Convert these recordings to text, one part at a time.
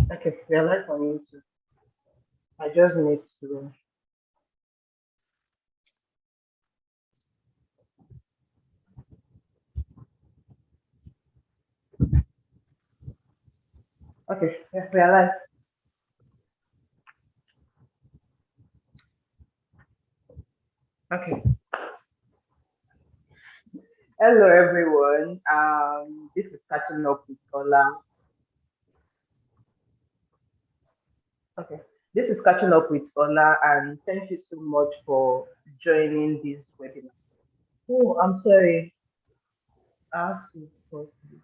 Okay, we are live on YouTube. I just need to. Okay, yes, we are live. Okay. Hello, everyone. This is catching up with Ola. Okay, this is catching up with Ola, and thank you so much for joining this webinar. Oh, I'm sorry. I have to pause this.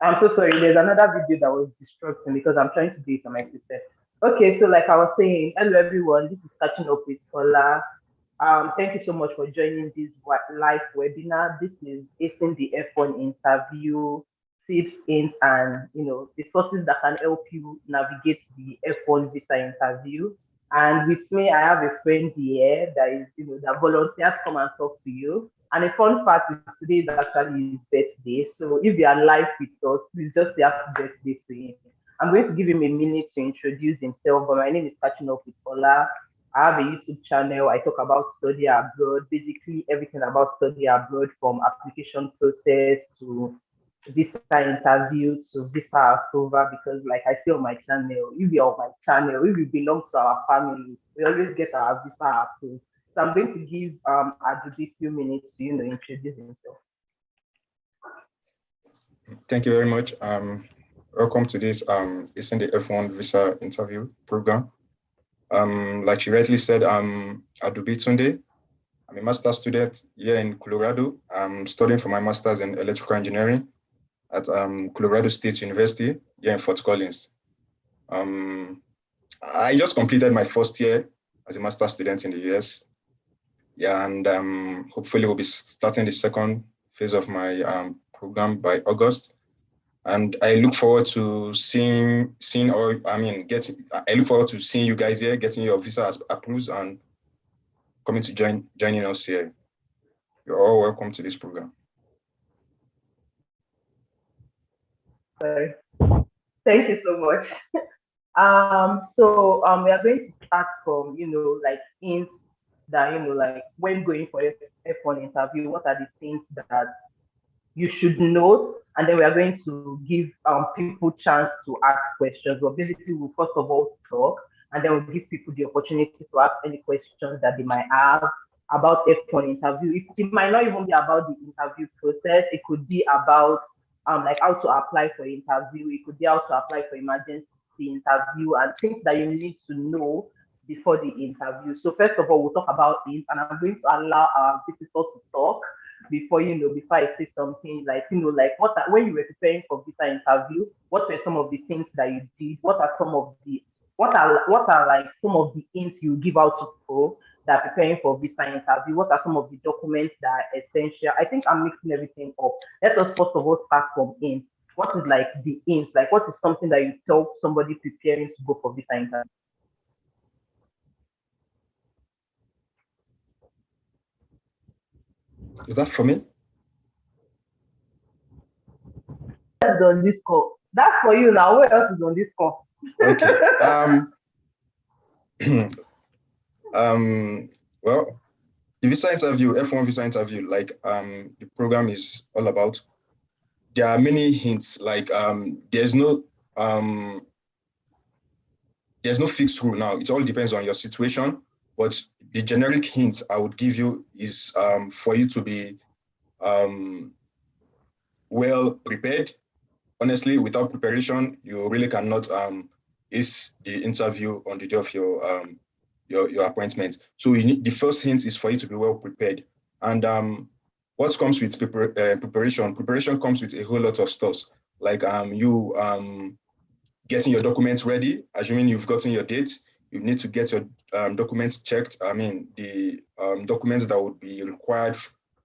I'm so sorry. There's another video that was distracting because I'm trying to do it on my system. Okay, so like I was saying, hello everyone. This is catching up with Ola. Thank you so much for joining this live webinar. This is Acing the F1 interview, tips, hints, and the sources that can help you navigate the F1 visa interview. And with me, I have a friend here that is, that volunteers come and talk to you. And a fun fact is today is actually his birthday. So if you are live with us, please just say happy birthday to him. I'm going to give him a minute to introduce himself, but my name is Catching Up with Ola. I have a YouTube channel. I talk about study abroad, basically everything about study abroad from application process to visa interview to visa approval. Because, like I say on my channel, if you're on my channel, if you belong to our family, we always get our visa approved. So I'm going to give Adubi a few minutes to introduce himself. Thank you very much. Welcome to this Acing the F1 Visa interview program. Like she rightly said, I'm Adubi Tunde. I'm a master's student here in Colorado. I'm studying for my master's in electrical engineering at Colorado State University here in Fort Collins. I just completed my first year as a master's student in the US. Yeah, and hopefully we'll be starting the second phase of my program by August. And I look forward to I look forward to seeing you guys here, getting your visa approved and coming to joining us here. You're all welcome to this program. Sorry. Thank you so much. We are going to start from, like hints that, like when going for F1 interview, what are the things that you should note, and then we are going to give people chance to ask questions. But basically, we'll first of all talk, and then we'll give people the opportunity to ask any questions that they might have about F1 interview. It might not even be about the interview process. It could be about like how to apply for interview. It could be how to apply for emergency interview and things that you need to know before the interview. So first of all, we'll talk about it, and I'm going to allow our visitors to talk before before I say something like like when you were preparing for visa interview, what were some of the things that you did? What are like some of the hints you give out to people that are preparing for visa interview? What are some of the documents that are essential? I think I'm mixing everything up. Let us first of all start from hints. What is like the hints? Like what is something that you tell somebody preparing to go for visa interview? Is that for me? Who else is on this call? That's for you now. Who else is on this call? Okay. Well, the visa interview, F1 visa interview, like the program is all about. There are many hints. Like there's no fixed rule now. It all depends on your situation. But the generic hints I would give you is for you to be well prepared. Honestly, without preparation, you really cannot ace the interview on the day of your appointment. So the first hint is for you to be well prepared. And what comes with preparation? Preparation comes with a whole lot of stuff, like you getting your documents ready, assuming you've gotten your dates. You need to get your documents checked. I mean, the documents that would be required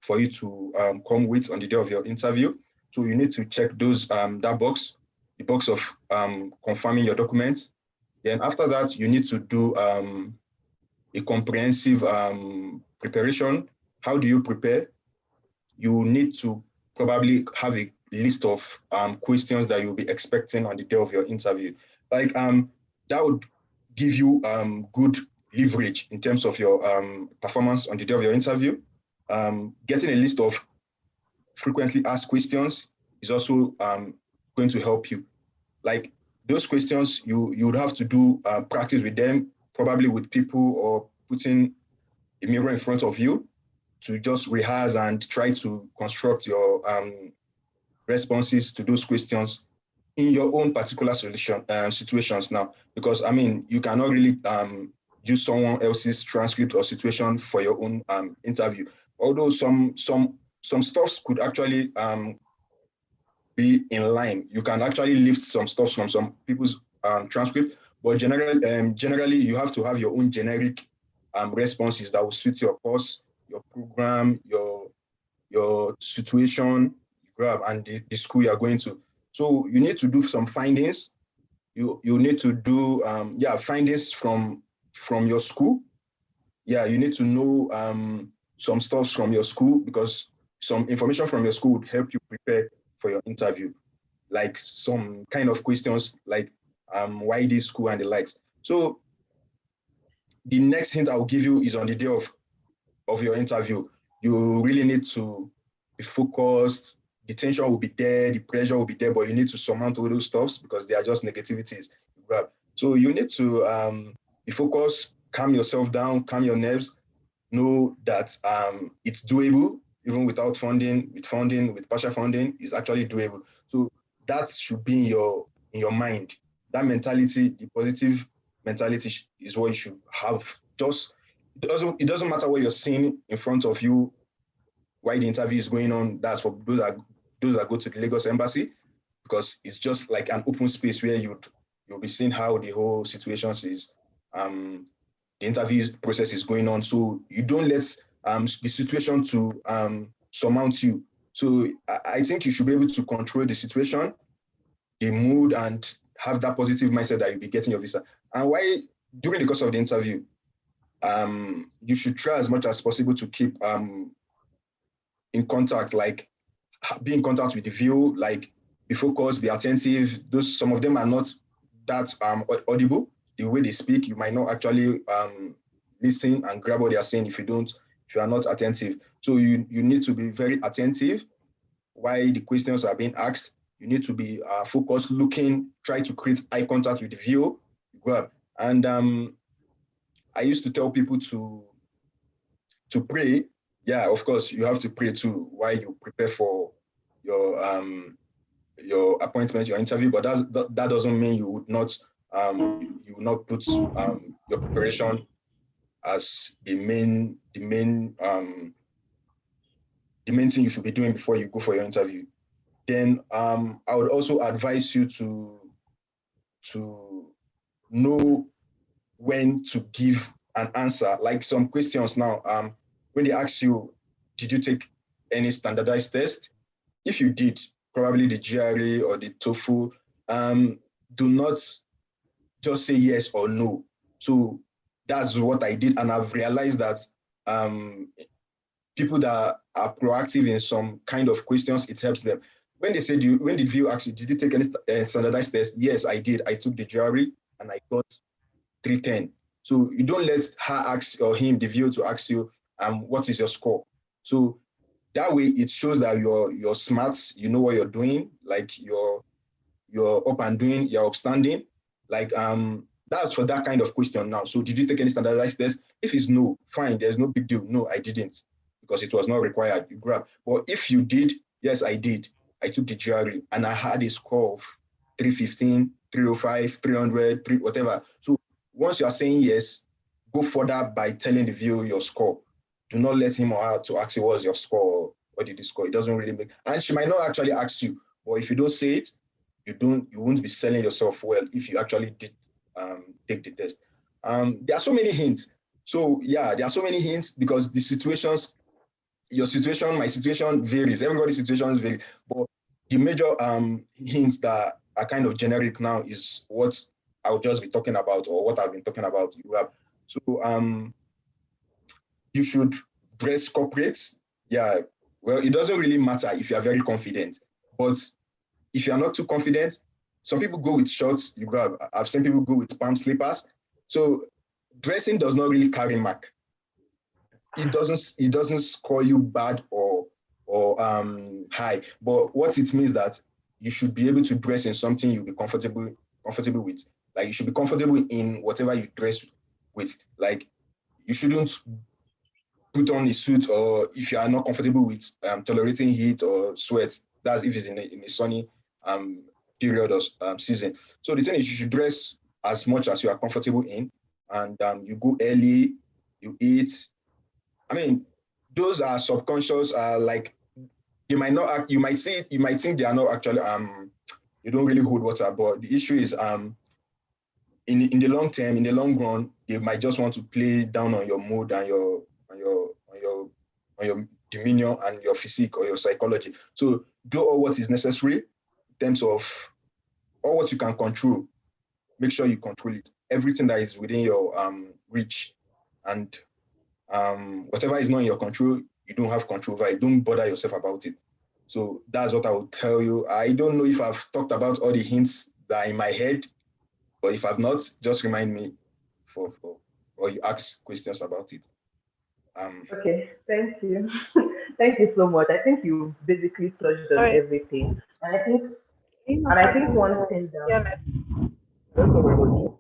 for you to come with on the day of your interview. So you need to check those the box of confirming your documents. Then after that, you need to do a comprehensive preparation. how do you prepare? You need to probably have a list of questions that you'll be expecting on the day of your interview. Like that would give you good leverage in terms of your performance on the day of your interview. Getting a list of frequently asked questions is also going to help you. Like those questions, you would have to do practice with them, probably with people, or putting a mirror in front of you to just rehearse and try to construct your responses to those questions in your own particular situations now. Because I mean, you cannot really use someone else's transcript or situation for your own interview. Although some stuff could actually be in line. You can actually lift some stuff from some people's transcript, but generally you have to have your own generic responses that will suit your course, your program, your situation, and the school you're going to. So you need to do some findings. You need to do findings from your school. Yeah, you need to know some stuff from your school, because some information from your school would help you prepare for your interview, like some kind of questions like why this school and the likes. So the next hint I'll give you is on the day of your interview. You really need to be focused. The tension will be there, the pressure will be there, but you need to surmount all those stuffs because they are just negativities. So you need to be focused, calm yourself down, calm your nerves, know that it's doable, even without funding, with partial funding, is actually doable. So that should be in your mind. That mentality, the positive mentality, is what you should have. Just it doesn't matter what you're seeing in front of you while the interview is going on. That's for those that go to the Lagos embassy, because it's just like an open space where you'll be seeing how the whole situation is. The interview process is going on, so you don't let the situation to surmount you. So I think you should be able to control the situation, the mood, and have that positive mindset that you'll be getting your visa. And why during the course of the interview, you should try as much as possible to keep in contact, like be in contact with the view, like be focused, be attentive. Some of them are not that audible. The way they speak, you might not actually listen and grab what they are saying if you are not attentive. So you need to be very attentive while the questions are being asked. You need to be focused, looking, try to create eye contact with the view. And I used to tell people to pray. Yeah, of course, you have to pray too while you prepare for your appointment, your interview. But that doesn't mean you would not put your preparation as the main thing you should be doing before you go for your interview. Then I would also advise you to know when to give an answer. Like some questions now, when they ask you, did you take any standardized test? If you did, probably the GRE or the TOEFL, do not just say yes or no. So that's what I did, and I've realized that people that are proactive in some kind of questions, it helps them. When they said when the view asked you, did you take any standardized test? Yes, I did. I took the GRE and I got 310. So you don't let her ask or him, the viewer, to ask you, what is your score? So that way it shows that you're smart, you know what you're doing, like you're up and doing, you're upstanding. Like that's for that kind of question now. So did you take any standardized test? If it's no, fine, there's no big deal. No, I didn't, because it was not required. You grab. But if you did, yes, I did. I took the GRE and I had a score of 315, 305, 300, whatever. So once you are saying yes, go further by telling the viewer your score. Do not let him or her to ask you what's your score, what did you score. It doesn't really make, and she might not actually ask you, but if you don't say it, you won't be selling yourself well if you actually did take the test. There are so many hints. So yeah, there are so many hints because the situations, your situation, my situation varies. Everybody's situations vary. But the major hints that are kind of generic now is what I'll just be talking about, or what I've been talking about. So you should dress corporate, yeah, well, it doesn't really matter if you're very confident. But if you're not too confident, some people go with shorts. I've seen people go with palm slippers. So dressing does not really carry mark. It doesn't score you bad or high. But what it means that you should be able to dress in something you'll be comfortable with. Like you should be comfortable in whatever you dress with. Like you shouldn't put on a suit, or if you are not comfortable with tolerating heat or sweat, that's if it's in a sunny period or season. So the thing is, you should dress as much as you are comfortable in, and you go early, you eat. I mean, those are subconscious. Like you might not, you might see it, you might think they are not actually you don't really hold water, but the issue is in the long term, in the long run, they might just want to play down on your mood and your demeanor and your physique or your psychology. So do all what is necessary in terms of all what you can control. Make sure you control it. Everything that is within your reach, and whatever is not in your control, you don't have control over it. Don't bother yourself about it. So that's what I would tell you. I don't know if I've talked about all the hints that are in my head, but if I've not, just remind me or you ask questions about it. Okay, thank you. Thank you so much. I think you basically touched on Sorry. everything. And I think one thing that Yeah, okay, wait, wait.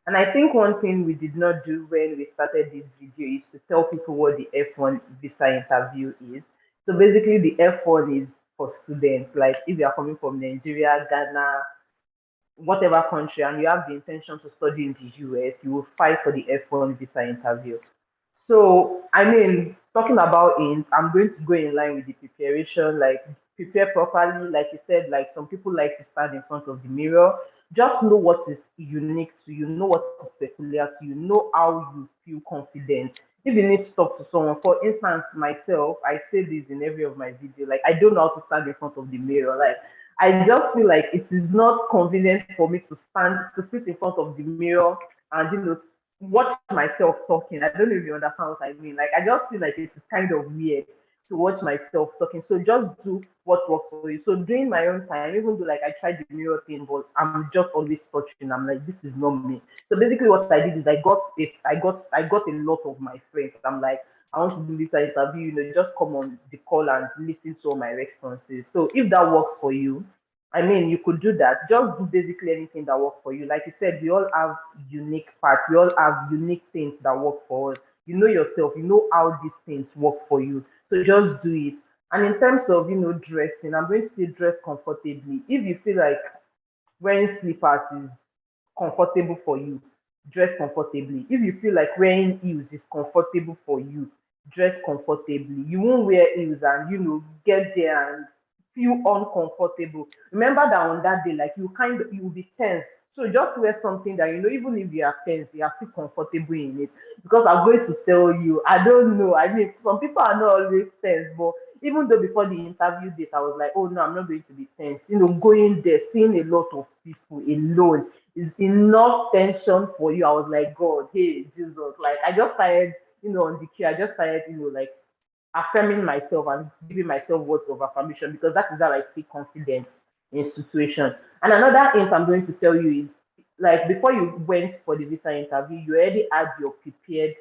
And I think one thing we did not do when we started this video is to tell people what the F1 visa interview is. So basically, the F1 is for students. Like if you are coming from Nigeria, Ghana, whatever country, and you have the intention to study in the US, you will fight for the F1 visa interview. So, I mean, talking about it, I'm going to go in line with the preparation, like prepare properly. Like you said, like some people like to stand in front of the mirror. Just know what is unique to you, know what is peculiar to you, know how you feel confident. If you need to talk to someone, for instance, myself, I say this in every of my video, like I don't know how to stand in front of the mirror. Like I just feel like it is not convenient for me to sit in front of the mirror and watch myself talking. I don't know if you understand what I mean. Like I just feel like it's kind of weird to watch myself talking. So just do what works for you. So during my own time, even though like I tried the mirror thing, but I'm just always searching. I'm like, this is not me. So basically what I did is I got a lot of my friends. I'm like, I want to do this interview, just come on the call and listen to all my responses. So if that works for you, I mean, you could do that. Just do basically anything that works for you. Like you said, we all have unique parts. We all have unique things that work for us. You know yourself. You know how these things work for you. So just do it. And in terms of dressing, I'm going to say dress comfortably. If you feel like wearing slippers is comfortable for you, dress comfortably. If you feel like wearing heels is comfortable for you, dress comfortably. You won't wear heels and get there and feel uncomfortable. Remember that on that day, like you will be tense. So just wear something that even if you are tense, you are still comfortable in it. Because I'm going to tell you, I don't know. I mean, some people are not always tense, but even though before the interview date, I was like, oh no, I'm not going to be tense. Going there, seeing a lot of people alone is enough tension for you. I was like, God, hey, Jesus. Like, I just started, on the queue, I just started, like, affirming myself and giving myself words of affirmation because that is how I feel confident in situations. And another hint I'm going to tell you is like before you went for the visa interview, you already had your prepared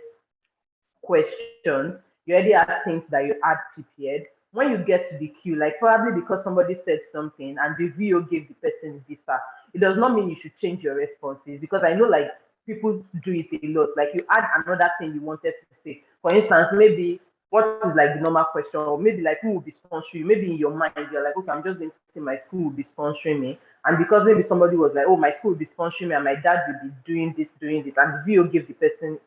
questions, you already had things that you had prepared. When you get to the queue, like probably because somebody said something and the VO gave the person visa, it does not mean you should change your responses because I know like people do it a lot. Like you add another thing you wanted to say. For instance, maybe what is like the normal question, or maybe like who will be sponsoring you? Maybe in your mind you're like, okay, I'm just going to say my school will be sponsoring me, and because maybe somebody was like, oh, my school will be sponsoring me, and my dad will be doing this, and the VO give the person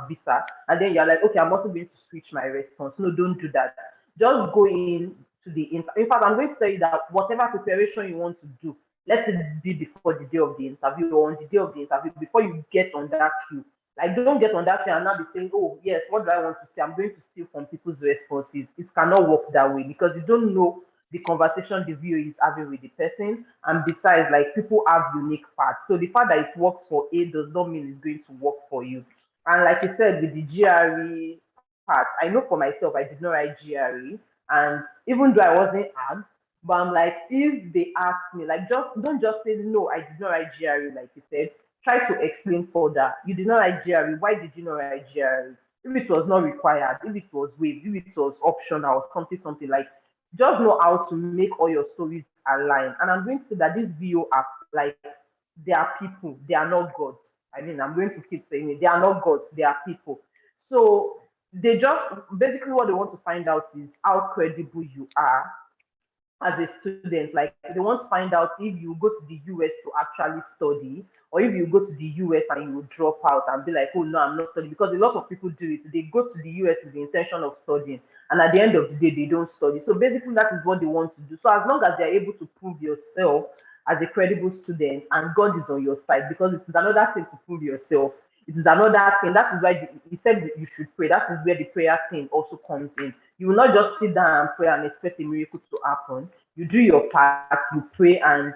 visa, and then you're like, okay, I'm also going to switch my response. No, don't do that. Just go in to the in fact, I'm going to tell you that whatever preparation you want to do, let it be before the day of the interview or on the day of the interview before you get on that queue. Like, don't get on that queue and now be saying, oh, yes, what do I want to say? I'm going to steal from people's responses. It cannot work that way because you don't know the conversation the VO is having with the person. And besides, like, people have unique parts. So the fact that it works for A does not mean it's going to work for you. And like you said, with the GRE part, I know for myself, I did not write GRE. And even though I wasn't asked, but I'm like, if they ask me, like, just don't just say no, I did not write GRE, like you said. Try to explain further. You did not write GRE. Why did you not write GRE? If it was not required, if it was waived, if it was optional, or something like, just know how to make all your stories align. And I'm going to say that this VO app, like, they are people, they are not gods. I mean, I'm going to keep saying it. They are not gods, they are people. So they just basically what they want to find out is how credible you are as a student. Like, they want to find out if you go to the US to actually study, or if you go to the US and you drop out and be like, oh no, I'm not studying. Because a lot of people do it. They go to the US with the intention of studying, and at the end of the day, they don't study. So basically, that is what they want to do. So as long as they're able to prove yourself as a credible student, and God is on your side, because it is another thing to prove yourself. It is another thing. That is why he said that you should pray. That is where the prayer thing also comes in. You will not just sit down and pray and expect a miracle to happen. You do your part, you pray, and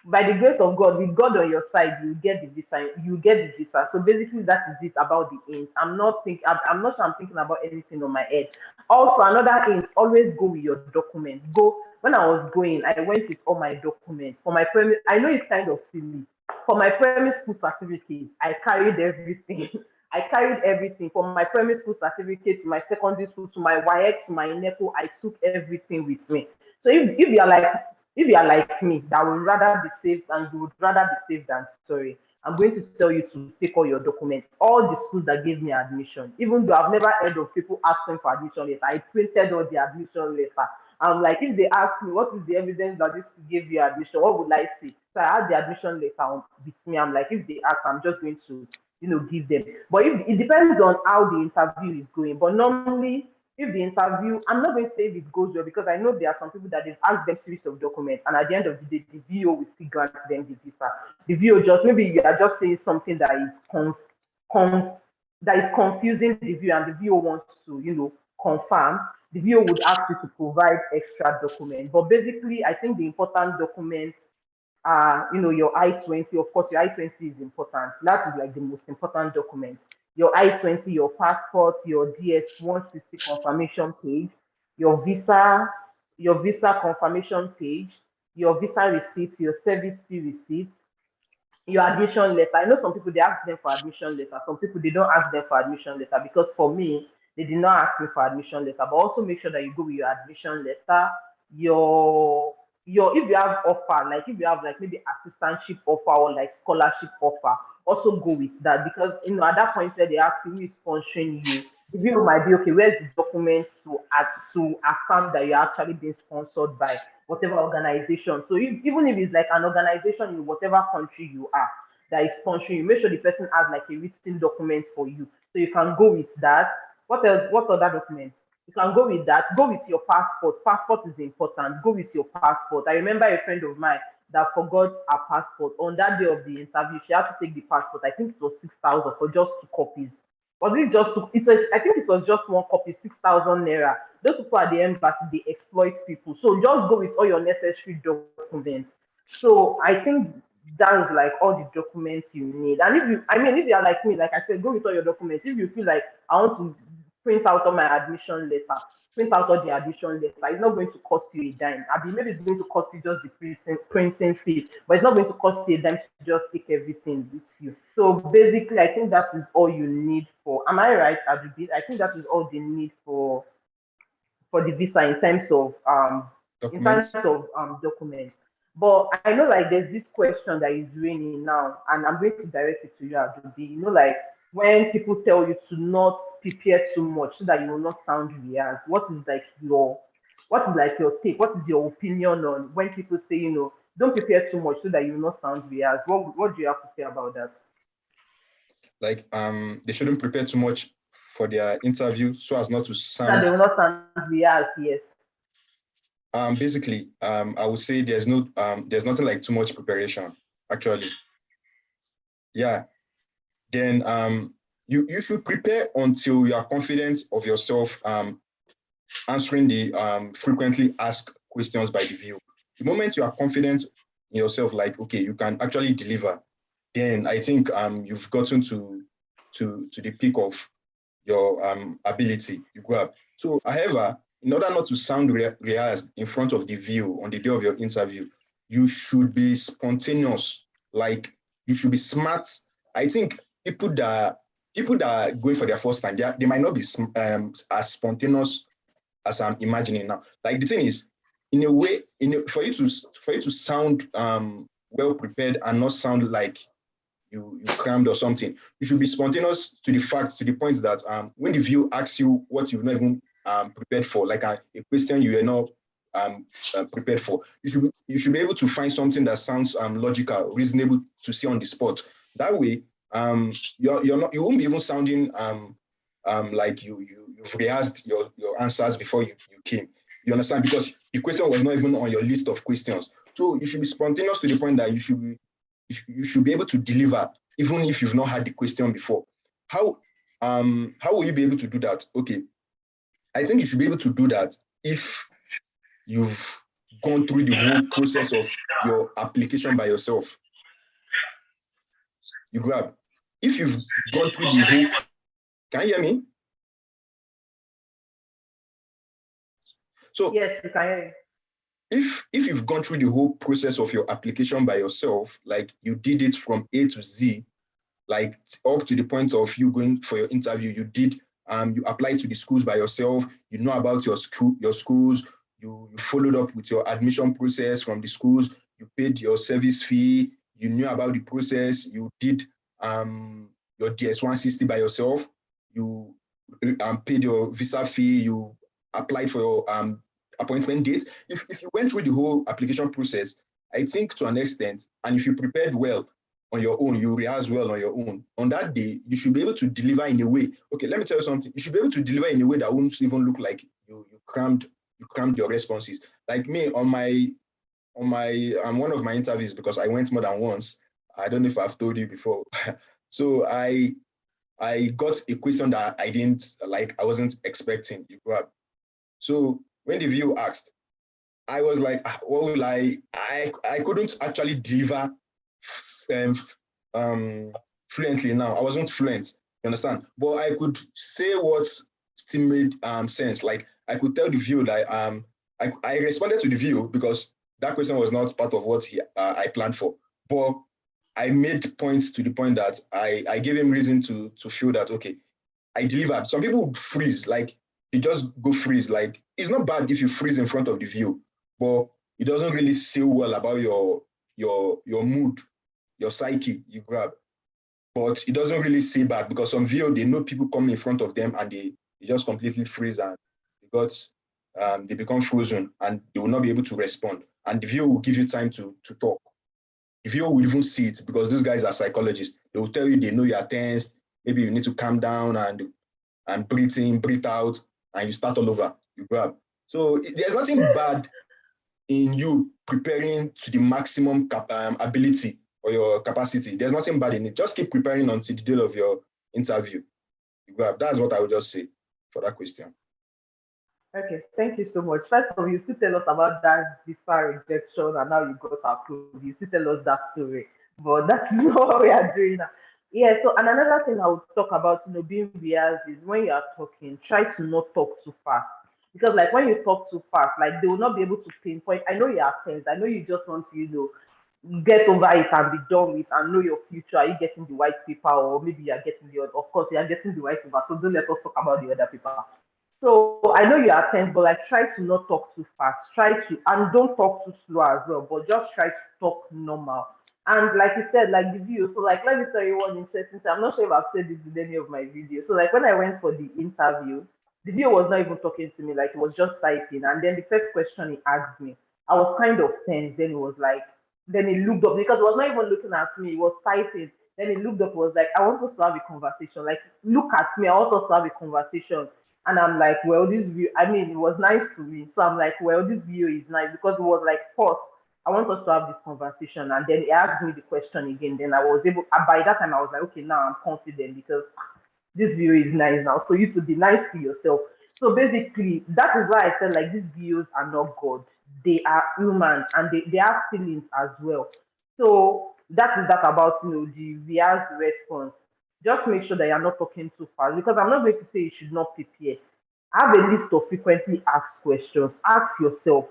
by the grace of God, with God on your side, you get the visa. You get the visa. So basically, that is it about the int. I'm not sure I'm thinking about anything on my head. Also, another int: always go with your documents. Go when I was going, I went with all my documents for my primary. I know it's kind of silly. For my primary school certificate, I carried everything. I carried everything from my primary school certificate to my secondary school to my WAEC to my NECO. I took everything with me. So if you are like me, that would rather be safe and you would rather be safe than sorry, I'm going to tell you to take all your documents. All the schools that gave me admission, even though I've never heard of people asking for admission letter, I printed all the admission letter. I'm like, if they ask me what is the evidence that this school gave you admission, what would I say? So I had the admission letter with me. I'm like, if they ask, I'm just going to, give them. But if, it depends on how the interview is going. But normally, if the interview, I'm not going to say if it goes well, because I know there are some people that they've asked them series of documents, and at the end of the day, the VO will still grant them the visa. The VO just, maybe you are just saying something that is that is confusing the VO, and the VO wants to, confirm. The VO would ask you to provide extra documents. But basically, I think the important documents your I-20. Of course, your I-20 is important. That is like the most important document. Your I-20, your passport, your DS-160 confirmation page, your visa confirmation page, your visa receipt, your service fee receipt, your admission letter. I know some people they ask them for admission letter. Some people they don't ask them for admission letter, because for me, they did not ask me for admission letter. But also make sure that you go with your admission letter, your if you have offer, like if you have like maybe assistantship offer or like scholarship offer, also go with that, because at that point where they ask you who is sponsoring you, the view might be okay, where's the documents to affirm that you're actually being sponsored by whatever organization. So even if it's like an organization in whatever country you are that is sponsoring you, make sure the person has like a written document for you. So you can go with that. What else? What other document? You can go with that. Go with your passport. Passport is important. Go with your passport. I remember a friend of mine that forgot her passport on that day of the interview. She had to take the passport. I think it was 6,000 for just 2 copies. Was it just two? I think it was just 1 copy, 6,000 naira. Those people at the embassy, they exploit people. So just go with all your necessary documents. So I think that's like all the documents you need. And if you are like me, like I said, go with all your documents. If you feel like I want to print out all my admission letter, print out all the admission letter. It's not going to cost you a dime. I mean, maybe it's going to cost you just the printing fee, but it's not going to cost you a dime to just take everything with you. So basically, I think that is all you need for. Am I right, Adubi? I think that is all they need for the visa in terms of Documents. documents. But I know like there's this question that is raining now, and I'm going to direct it to you, Adobe. Like when people tell you to not prepare too much so that you will not sound weird, what is like your take? What is your opinion on when people say, don't prepare too much so that you will not sound weird? What do you have to say about that? Like they shouldn't prepare too much for their interview so as not to So that sound. they will not sound weird, yes. Basically, I would say there's nothing like too much preparation, actually. Yeah. Then you should prepare until you are confident of yourself answering the frequently asked questions by the view. The moment you are confident in yourself, like, okay, you can actually deliver, then I think you've gotten to the peak of your ability you grab. So, however, in order not to sound rehearsed in front of the view on the day of your interview, you should be spontaneous. Like, you should be smart. I think people that are going for their first time, they might not be as spontaneous as I'm imagining now. Like, the thing is, in a way, for you to sound well prepared and not sound like you crammed or something, you should be spontaneous to the point that when the view asks you what you've not even prepared for, like a question you are not prepared for, you should be able to find something that sounds logical, reasonable to see on the spot. That way, you won't be even sounding like you've rehearsed your answers before you came. You understand? Because the question was not even on your list of questions. So you should be spontaneous to the point that you should be able to deliver even if you've not had the question before. How will you be able to do that? Okay, I think you should be able to do that if you've gone through the whole process of your application by yourself. You grab. If you've gone through the whole, can you hear me? So yes, you can hear you. If you've gone through the whole process of your application by yourself, like you did it from A to Z, like up to the point of you going for your interview, you applied to the schools by yourself, you know about your schools, you followed up with your admission process from the schools, you paid your service fee, you knew about the process, you did your DS-160 by yourself, you paid your visa fee, you applied for your appointment date. If you went through the whole application process, I think to an extent, and if you prepared well on your own, you rehearse well on your own, on that day, you should be able to deliver in a way. Okay, let me tell you something. You should be able to deliver in a way that won't even look like you crammed your responses. Like me on one of my interviews, because I went more than once. I don't know if I've told you before. So I got a question that I wasn't expecting. You grab. So when the view asked, I was like, what will I couldn't actually deliver fluently now. I wasn't fluent, you understand? But I could say what still made sense. Like I could tell the view that I responded to the view because that question was not part of what I planned for. But I made points to the point that I gave him reason to feel that, okay, I delivered. Some people would freeze, like they just go freeze. Like it's not bad if you freeze in front of the view, but it doesn't really say well about your mood, your psyche you grab. But it doesn't really say bad because some view, they know people come in front of them and they just completely freeze and they become frozen and they will not be able to respond. And the view will give you time to talk. The viewer will even see it because those guys are psychologists. They will tell you they know you are tense. Maybe you need to calm down and breathe in, breathe out, and you start all over. You grab. So there's nothing bad in you preparing to the maximum ability or your capacity. There's nothing bad in it. Just keep preparing until the day of your interview. You grab. That's what I would just say for that question. Okay, thank you so much. First of all, you still tell us about that visa rejection and how you got approved. You still tell us that story, but that's not what we are doing now. Yeah. So, and another thing I would talk about, being rehearsed is when you are talking, try to not talk too fast because, like, when you talk too fast, like they will not be able to pinpoint. I know you are tense. I know you just want to, get over it and be done with and know your future. Are you getting the white paper or maybe you are getting the other? Of course, you are getting the white paper. So don't let us talk about the other paper. So I know you are tense, but like try to not talk too fast. Try to and don't talk too slow as well, but just try to talk normal. And like you said, like the video. So like let me tell you one interesting thing. I'm not sure if I've said this in any of my videos. So like when I went for the interview, the video was not even talking to me, like it was just typing. And then the first question he asked me, I was kind of tense. Then it was like then he looked up because he was not even looking at me, he was typing. Then he looked up, was like, I want us to have a conversation. Like, look at me, I want us to have a conversation. And I'm like, well, this view, I mean, it was nice to me. So I'm like, well, this view is nice because it was like, first, I want us to have this conversation. And then he asked me the question again. Then I was able, by that time, I was like, okay, now I'm confident because this view is nice now. So you to be nice to yourself. So basically, that is why I said like these videos are not God. they are human and they have feelings as well. So that is that about the rehearsed response. Just make sure that you're not talking too fast because I'm not going to say you should not prepare. Have a list of frequently asked questions. Ask yourself,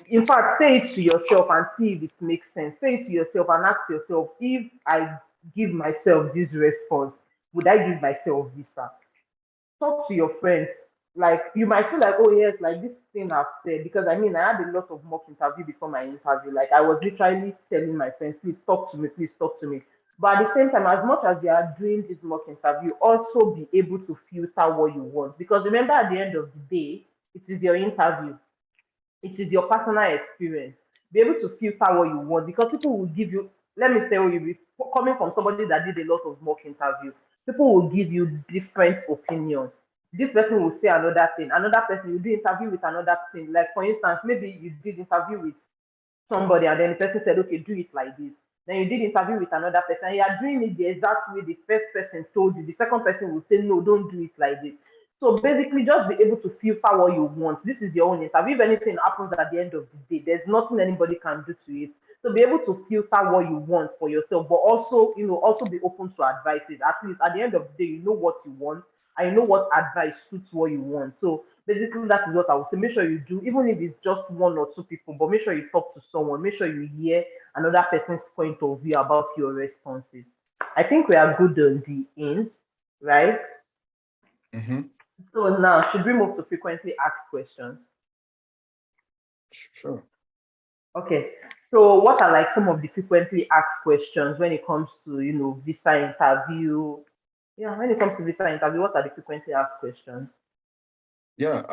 in fact, say it to yourself and see if it makes sense. Say it to yourself and ask yourself, if I give myself this response, would I give myself visa? Talk to your friends. Like you might feel like, oh yes, like this thing I've said, because I mean I had a lot of mock interview before my interview. Like I was literally telling my friends, please talk to me, please talk to me. But at the same time, as much as they are doing this mock interview, also be able to filter what you want. Because remember, at the end of the day, it is your interview, it is your personal experience. Be able to filter what you want because people will give you, let me tell you, coming from somebody that did a lot of mock interview, people will give you different opinions. This person will say another person will do interview with another thing. Like for instance, maybe you did interview with somebody and then the person said, okay, do it like this. Then you did interview with another person and you are doing it the exact way the first person told you. The second person will say, no, don't do it like this. So basically, just be able to filter what you want. This is your own interview. If anything happens at the end of the day, there's nothing anybody can do to it. So be able to filter what you want for yourself, but also, also be open to advices. At least at the end of the day, you know what you want and you know what advice suits what you want. So basically, that is what I would say. Make sure you do, even if it's just one or two people, but make sure you talk to someone. Make sure you hear another person's point of view about your responses. I think we are good on the ends, right? Mm-hmm. So now, should we move to frequently asked questions? Sure. Okay. So, what are like some of the frequently asked questions when it comes to visa interview? Yeah, when it comes to visa interview, what are the frequently asked questions? Yeah.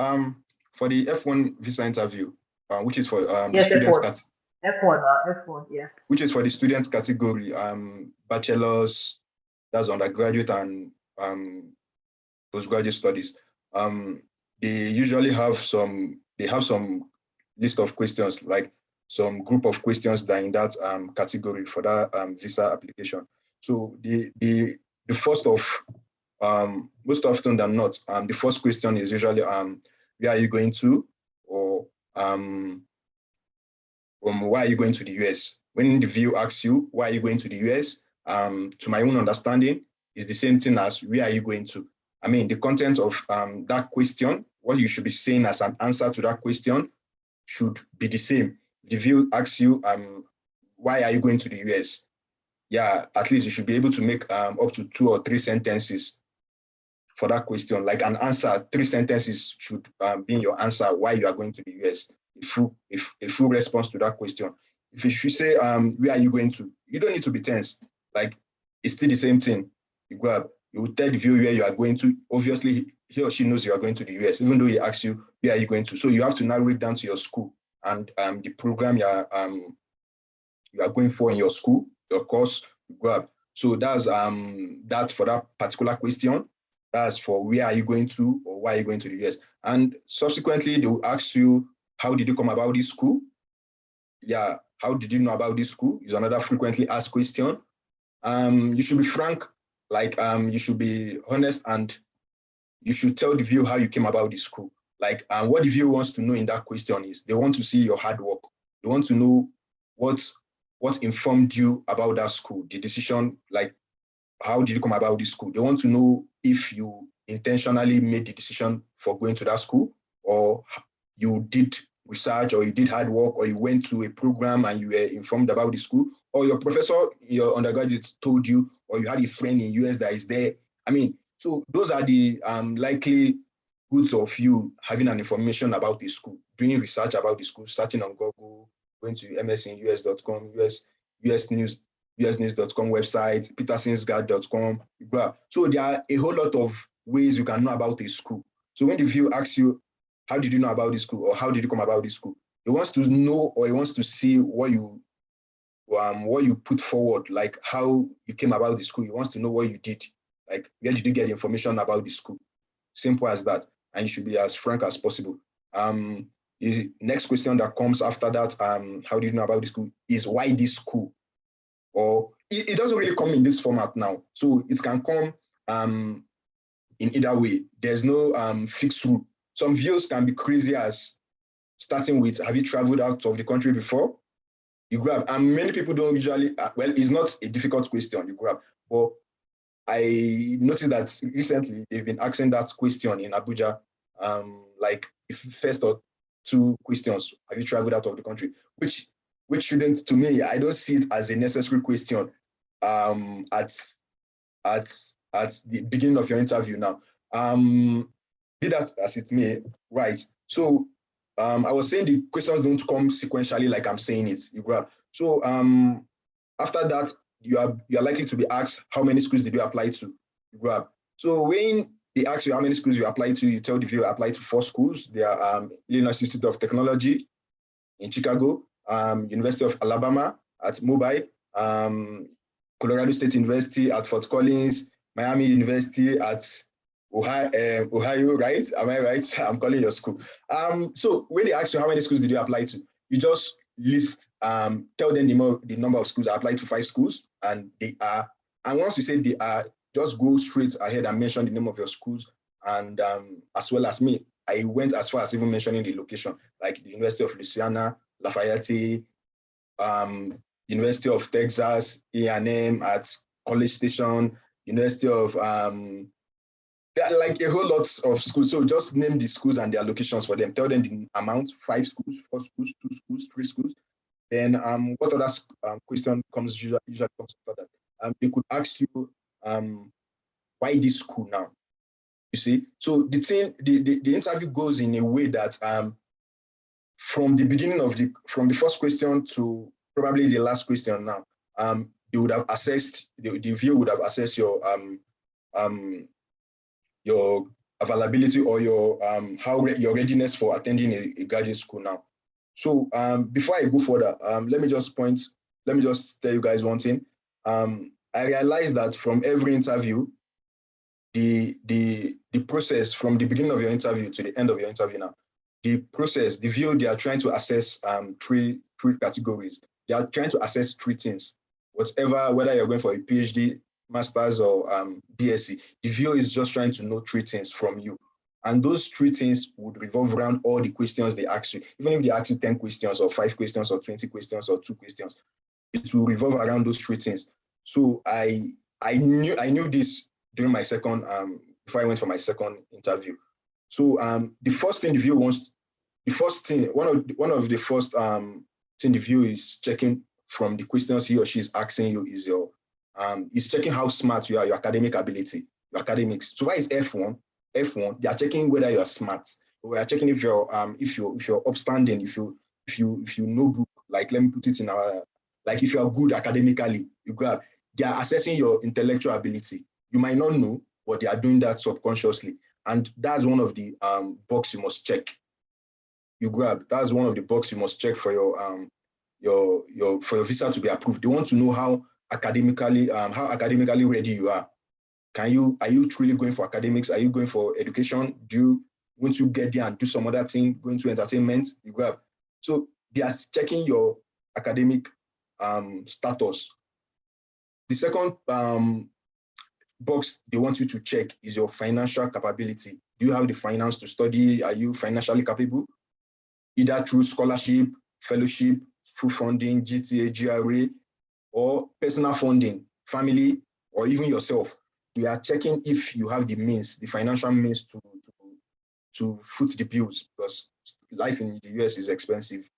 For the F1 visa interview, which is for the Yes, students F1. F1, F1, yeah. which is for the students category, bachelor's, that's undergraduate and postgraduate studies. They usually have some list of questions, like some group of questions that are in that category for that visa application. So the first of most often than not, the first question is usually where are you going to, or why are you going to the US? When the view asks you why are you going to the US, to my own understanding, is the same thing as where are you going to. I mean, the content of that question, what you should be saying as an answer to that question, should be the same. The view asks you why are you going to the US? Yeah, at least you should be able to make up to 2 or 3 sentences for that question. Like an answer, 3 sentences should be in your answer why you are going to the US. A full response to that question. If you should say where are you going to, you don't need to be tense. Like it's still the same thing. You grab, you will tell the viewer where you are going to. Obviously, he or she knows you are going to the US, even though he asks you where are you going to. So you have to narrow it down to your school and the program you are going for in your school, your course, you grab. So that's that for that particular question. That's for where are you going to or why are you going to the US. And subsequently, they will ask you, how did you come about this school? Yeah, how did you know about this school? Is another frequently asked question. You should be frank, like you should be honest, and you should tell the viewer how you came about the school. Like what the viewer wants to know in that question is they want to see your hard work. They want to know what informed you about that school, the decision, like how did you come about this school? They want to know if you intentionally made the decision for going to that school, or you did research, or you did hard work, or you went to a program and you were informed about the school, or your professor, your undergraduate told you, or you had a friend in US that is there. I mean, so those are the likely goods of you having an information about the school, doing research about the school, searching on Google, going to msinus.com, US News, usnews.com website, petersonsguide.com. So there are a whole lot of ways you can know about a school. So when the viewer asks you, how did you know about this school, or how did you come about this school? He wants to know, or he wants to see what you put forward, like how you came about the school. He wants to know what you did, like where did you get information about the school? Simple as that. And you should be as frank as possible. The next question that comes after that, how do you know about the school, is why this school? Or it doesn't really come in this format now. So it can come in either way. There's no fixed rule. Some views can be crazy as starting with, have you traveled out of the country before? You grab, and many people don't usually, well, it's not a difficult question, you grab, but I noticed that recently they've been asking that question in Abuja, like first or two questions, have you traveled out of the country? Which shouldn't, to me, I don't see it as a necessary question at the beginning of your interview now. Be that as it may, right? So I was saying the questions don't come sequentially like I'm saying it. You grab. So after that, you are likely to be asked how many schools did you apply to. You grab. So when they ask you how many schools you apply to, you tell the viewer apply to 4 schools. They are Illinois Institute of Technology in Chicago, University of Alabama at Mobile, Colorado State University at Fort Collins, Miami University at Ohio, right? Am I right? I'm calling your school. So when they ask you how many schools did you apply to, you just list, tell them the number of schools. I applied to 5 schools, and they are. And once you say they are, just go straight ahead and mention the name of your schools. And as well as me, I went as far as even mentioning the location, like the University of Louisiana, Lafayette, University of Texas, A&M at College Station, University of there are like a whole lot of schools. So just name the schools and their locations for them. Tell them the amount: 5 schools, 4 schools, 2 schools, 3 schools. Then what other question comes usually comes after that? They could ask you why this school now. You see, so the interview goes in a way that from the beginning of from the first question to probably the last question now, they would have assessed, the viewer would have assessed your availability or your your readiness for attending a graduate school now. So before I go further, let me just tell you guys one thing. I realized that from every interview, the process from the beginning of your interview to the end of your interview now, the process, the view, they are trying to assess three categories. They are trying to assess 3 things. Whether you're going for a PhD, master's, or BSc, the view is just trying to know 3 things from you. And those 3 things would revolve around all the questions they ask you. Even if they ask you 10 questions or 5 questions or 20 questions or 2 questions, it will revolve around those 3 things. So I knew this during my second, before I went for my second interview. So the first thing the viewer wants, one of the first thing the viewer is checking from the questions he or she is asking you is is checking how smart you are, your academic ability, your academics. So why is F1? F1, they are checking whether you are smart. We are checking if you're upstanding, if you know book. Like, let me put it in our, like, if you are good academically, they are assessing your intellectual ability. You might not know, but they are doing that subconsciously, and that's one of the box you must check. That's one of the box you must check for your visa to be approved. They want to know how academically ready you are. Are you truly going for academics? Are you going for education? Once you get there and do some other thing, go into entertainment, So they are checking your academic status. The second box they want you to check is your financial capability. Do you have the finance to study? Are you financially capable? Either through scholarship, fellowship, full funding, GTA, GRA, or personal funding, family, or even yourself. They are checking if you have the means, the financial means to foot the bills, because life in the US is expensive,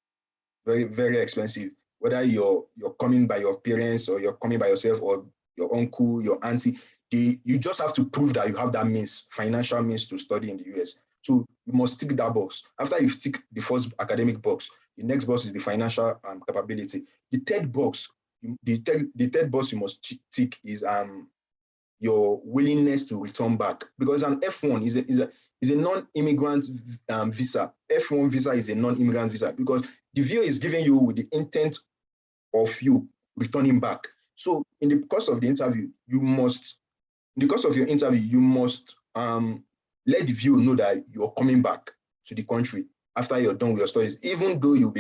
very, very expensive. Whether you're coming by your parents or you're coming by yourself or your uncle, your auntie, you just have to prove that you have that means, financial means to study in the US. So you must tick that box. After you've ticked the first academic box, the next box is the financial capability. The third box, the third box you must tick is your willingness to return back, because an F1 is a non-immigrant visa. F1 visa is a non-immigrant visa because the viewer is giving you with the intent of you returning back. So in the course of the interview, you must let the viewer know that you're coming back to the country after you're done with your studies, even though you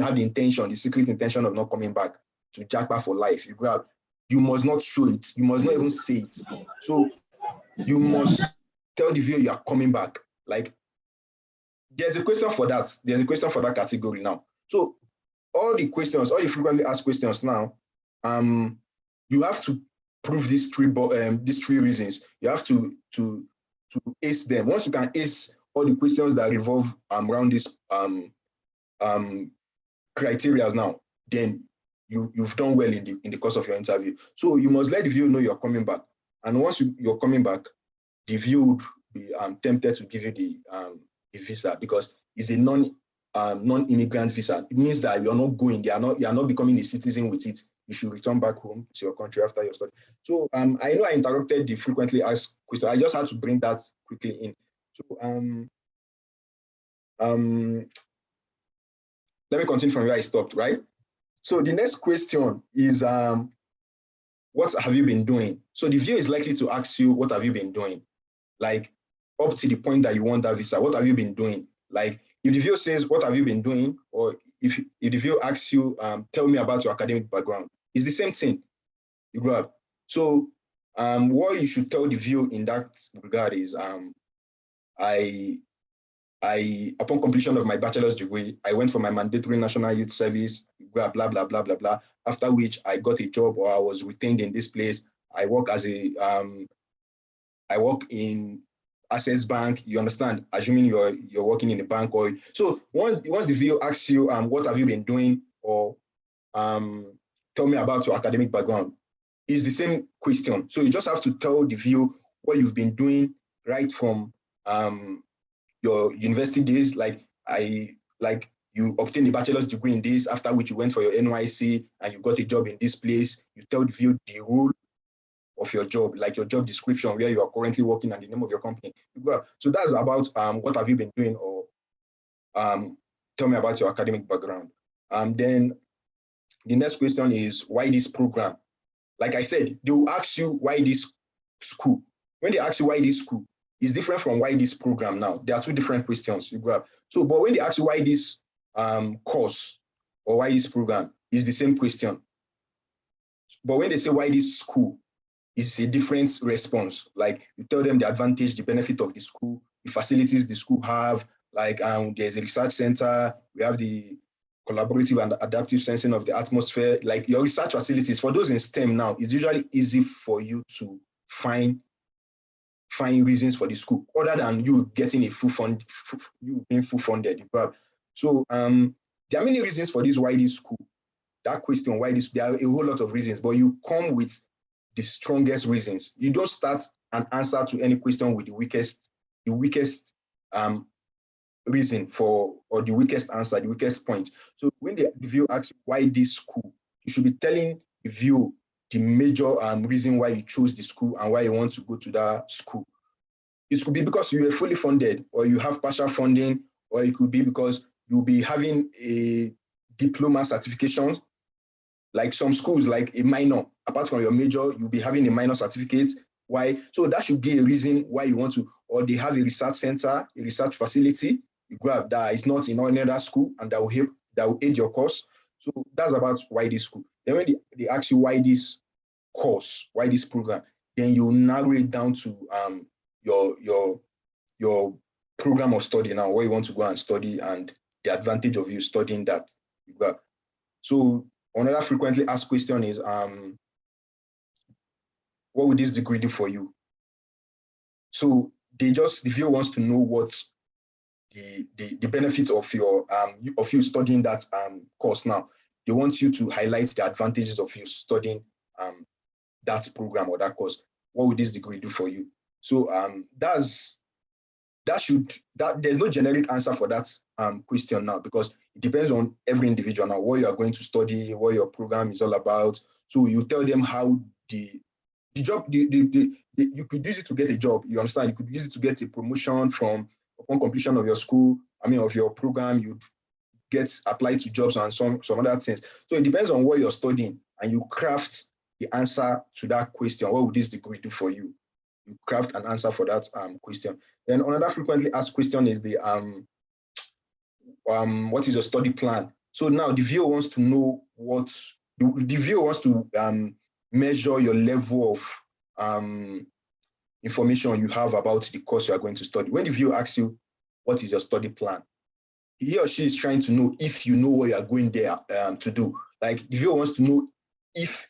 have the intention, the secret intention of not coming back to jackpot for life. You must not show it. You must not even say it. So you must tell the viewer you are coming back. Like, there's a question for that. There's a question for that category now. So all the frequently asked questions now, you have to prove these three reasons. You have to ace them. Once you can ace all the questions that revolve around this criteria now, then you've done well in the course of your interview. So you must let the VIO know you're coming back. And once you're coming back, the VIO would be tempted to give you the visa, because it's a non-immigrant visa. It means that you're not going, you're not becoming a citizen with it. You should return back home to your country after your study. So I know I interrupted the frequently asked question. I just had to bring that quickly in. So let me continue from where I stopped, right? So the next question is, what have you been doing? So the VIO is likely to ask you, what have you been doing? Like, up to the point that you want that visa, what have you been doing? Like, if the VIO says, what have you been doing? Or if the VIO asks you, tell me about your academic background, it's the same thing. You grab. So what you should tell the VIO in that regard is, upon completion of my bachelor's degree, I went for my mandatory national youth service, blah, blah, blah, blah, blah, blah. After which I got a job, or I was retained in this place. I work as I work in Access Bank, you understand, assuming you're working in a bank. Or so once the VIO asks you, what have you been doing, or tell me about your academic background, it's the same question. So you just have to tell the VIO what you've been doing right from your university days. Like you obtained a bachelor's degree in this, after which you went for your NYC and you got a job in this place. You tell the VIO the role of your job, like your job description, where you are currently working and the name of your company. So that's about what have you been doing, or tell me about your academic background. Then the next question is, why this program? Like I said, they will ask you why this school. When they ask you why this school, it's different from why this program now. There are two different questions you grab. So, but when they ask you why this course or why this program, it's the same question. But when they say why this school, it's a different response. Like you tell them the advantage, the benefit of the school, the facilities the school have. Like there's a research center, we have the collaborative and adaptive sensing of the atmosphere. Like your research facilities, for those in STEM now, it's usually easy for you to find reasons for the school, other than you getting a you being full funded. So there are many reasons for this, why this school. That question, why this, there are a whole lot of reasons, but you come with the strongest reasons. You don't start an answer to any question with the weakest reason for, or the weakest answer, the weakest point. So when the VIO asks you why this school, you should be telling the VIO the major reason why you chose the school and why you want to go to that school. It could be because you were fully funded, or you have partial funding, or it could be because you'll be having a diploma certification. Like some schools, like a minor, apart from your major, you'll be having a minor certificate. Why? So that should be a reason why you want to, or they have a research center, a research facility, you grab that is not in another school, and that will aid your course. So that's about why this school. Then when they ask you why this course, why this program, then you narrow it down to your program of study now, where you want to go and study, and the advantage of you studying that. You grab. So another frequently asked question is, what would this degree do for you? So the VIO wants to know what the benefits of you studying that course now. They want you to highlight the advantages of you studying that program or that course. What would this degree do for you? So there's no generic answer for that question now, because it depends on every individual now, what you are going to study, what your program is all about. So you tell them how the job, you could use it to get a job, you understand? You could use it to get a promotion from upon completion of your school, of your program, you get applied to jobs and some other things. So it depends on what you're studying, and you craft the answer to that question. What would this degree do for you? You craft an answer for that question. Then another frequently asked question is the what is your study plan? So now the VIO wants to know what the VIO wants to measure your level of information you have about the course you are going to study. When the VIO asks you, what is your study plan? He or she is trying to know if you know what you are going there to do. Like the viewer wants to know if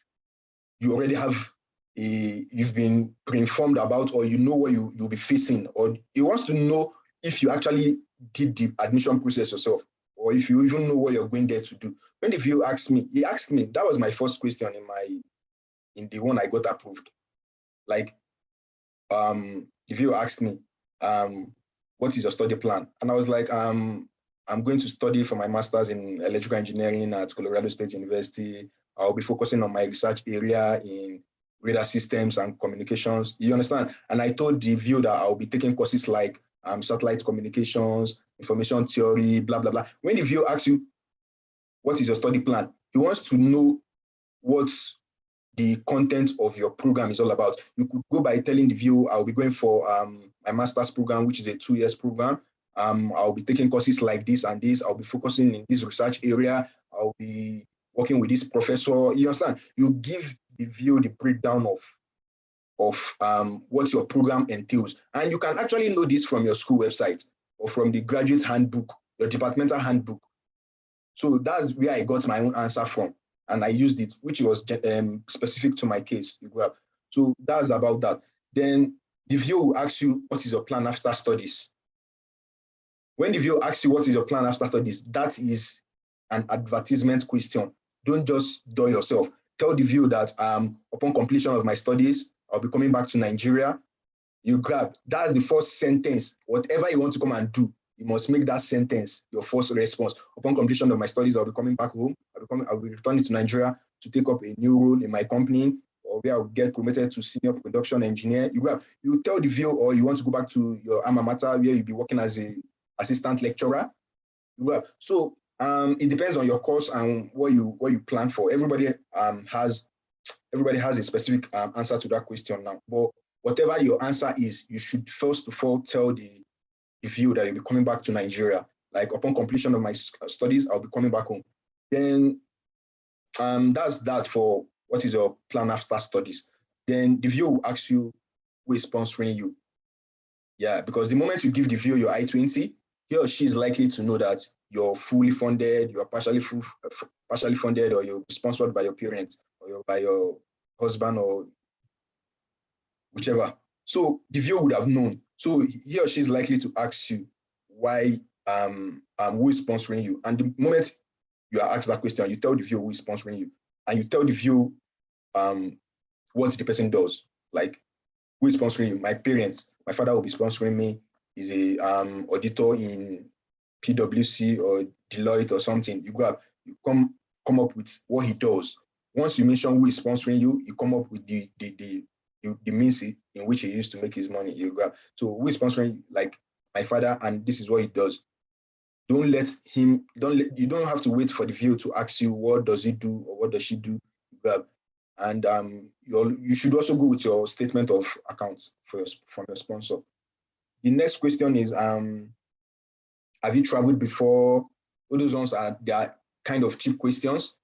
you already have you've been pre-informed about, or you know what you'll be facing, or he wants to know if you actually did the admission process yourself, or if you even know what you're going there to do. When the viewer asked me, that was my first question in the one I got approved. Like, the viewer asked me, what is your study plan? And I was like, I'm going to study for my master's in electrical engineering at Colorado State University. I'll be focusing on my research area in radar systems and communications. You understand? And I told the viewer that I'll be taking courses like satellite communications, information theory, blah, blah, blah. When the viewer asks you, what is your study plan? He wants to know what the content of your program is all about. You could go by telling the viewer, I'll be going for my master's program, which is a 2 years program. I'll be taking courses like this and this. I'll be focusing in this research area. I'll be working with this professor. You understand? You give the viewer the breakdown of what your program entails. And you can actually know this from your school website or from the graduate handbook, your departmental handbook. So that's where I got my own answer from. And I used it, which was specific to my case. So that's about that. Then the viewer will ask you, what is your plan after studies? When the viewer asks you, what is your plan after studies, that is an advertisement question. Don't just do yourself. Tell the viewer that upon completion of my studies, I'll be coming back to Nigeria. You grab, that's the first sentence. Whatever you want to come and do, you must make that sentence your first response. Upon completion of my studies, I'll be coming back home. I'll be returning to Nigeria to take up a new role in my company, or where I'll get promoted to senior production engineer. You tell the viewer, or you want to go back to your alma mater where you'll be working as an assistant lecturer. So it depends on your course and what you plan for. Everybody has a specific answer to that question now. But whatever your answer is, you should first of all tell the viewer that you'll be coming back to Nigeria. Like, upon completion of my studies, I'll be coming back home. Then that's that for what is your plan after studies. Then the viewer will ask you who is sponsoring you. Yeah, because the moment you give the viewer your I-20, he or she is likely to know that you're fully funded, you're partially funded, or you're sponsored by your parents, or by your husband, or whichever. So the viewer would have known. So he or she is likely to ask you why, who is sponsoring you. And the moment you are asked that question, you tell the viewer who is sponsoring you, and you tell the viewer what the person does. Like, who is sponsoring you? My parents. My father will be sponsoring me. He's a auditor in PwC or Deloitte or something. You come up with what he does. Once you mention who is sponsoring you, you come up with the means in which he used to make his money. So who is sponsoring, like my father, and this is what he does. You don't have to wait for the viewer to ask you what does he do or what does she do. And you should also go with your statement of accounts from your sponsor. The next question is, have you traveled before? All those ones they are kind of cheap questions,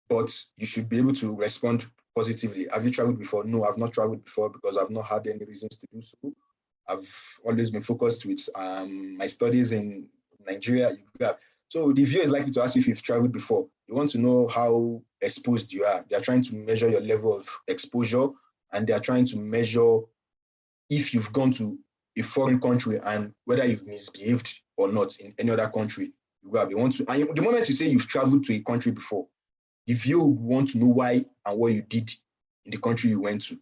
but you should be able to respond positively. Have you traveled before? No, I've not traveled before because I've not had any reasons to do so. I've always been focused with my studies in Nigeria. So the viewer is likely to ask you if you've traveled before. You want to know how exposed you are. They're trying to measure your level of exposure, and they're trying to measure if you've gone to a foreign country and whether you've misbehaved or not in any other country. And the moment you say you've traveled to a country before, the viewer would want to know why and what you did in the country you went to.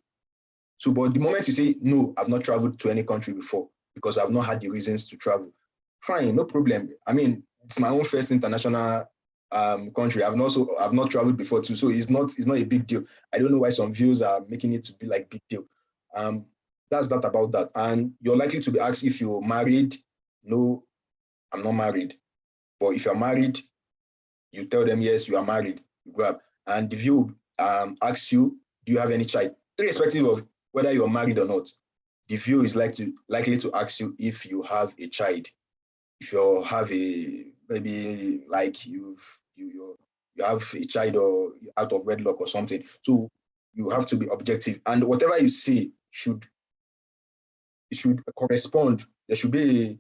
So, but the moment you say, no, I've not traveled to any country before because I've not had the reasons to travel, fine, no problem. I mean, it's my own first international country. I've not traveled before too, so it's not a big deal. I don't know why some viewers are making it to be like big deal. That's that about that. And you're likely to be asked if you're married. No, I'm not married. But if you're married, you tell them yes, you are married. You grab, and the viewer asks you, do you have any child? Irrespective of whether you're married or not, the viewer is likely to ask you if you have a child. If you have maybe like you have a child or out of wedlock or something. So you have to be objective, and whatever you say should correspond. There should be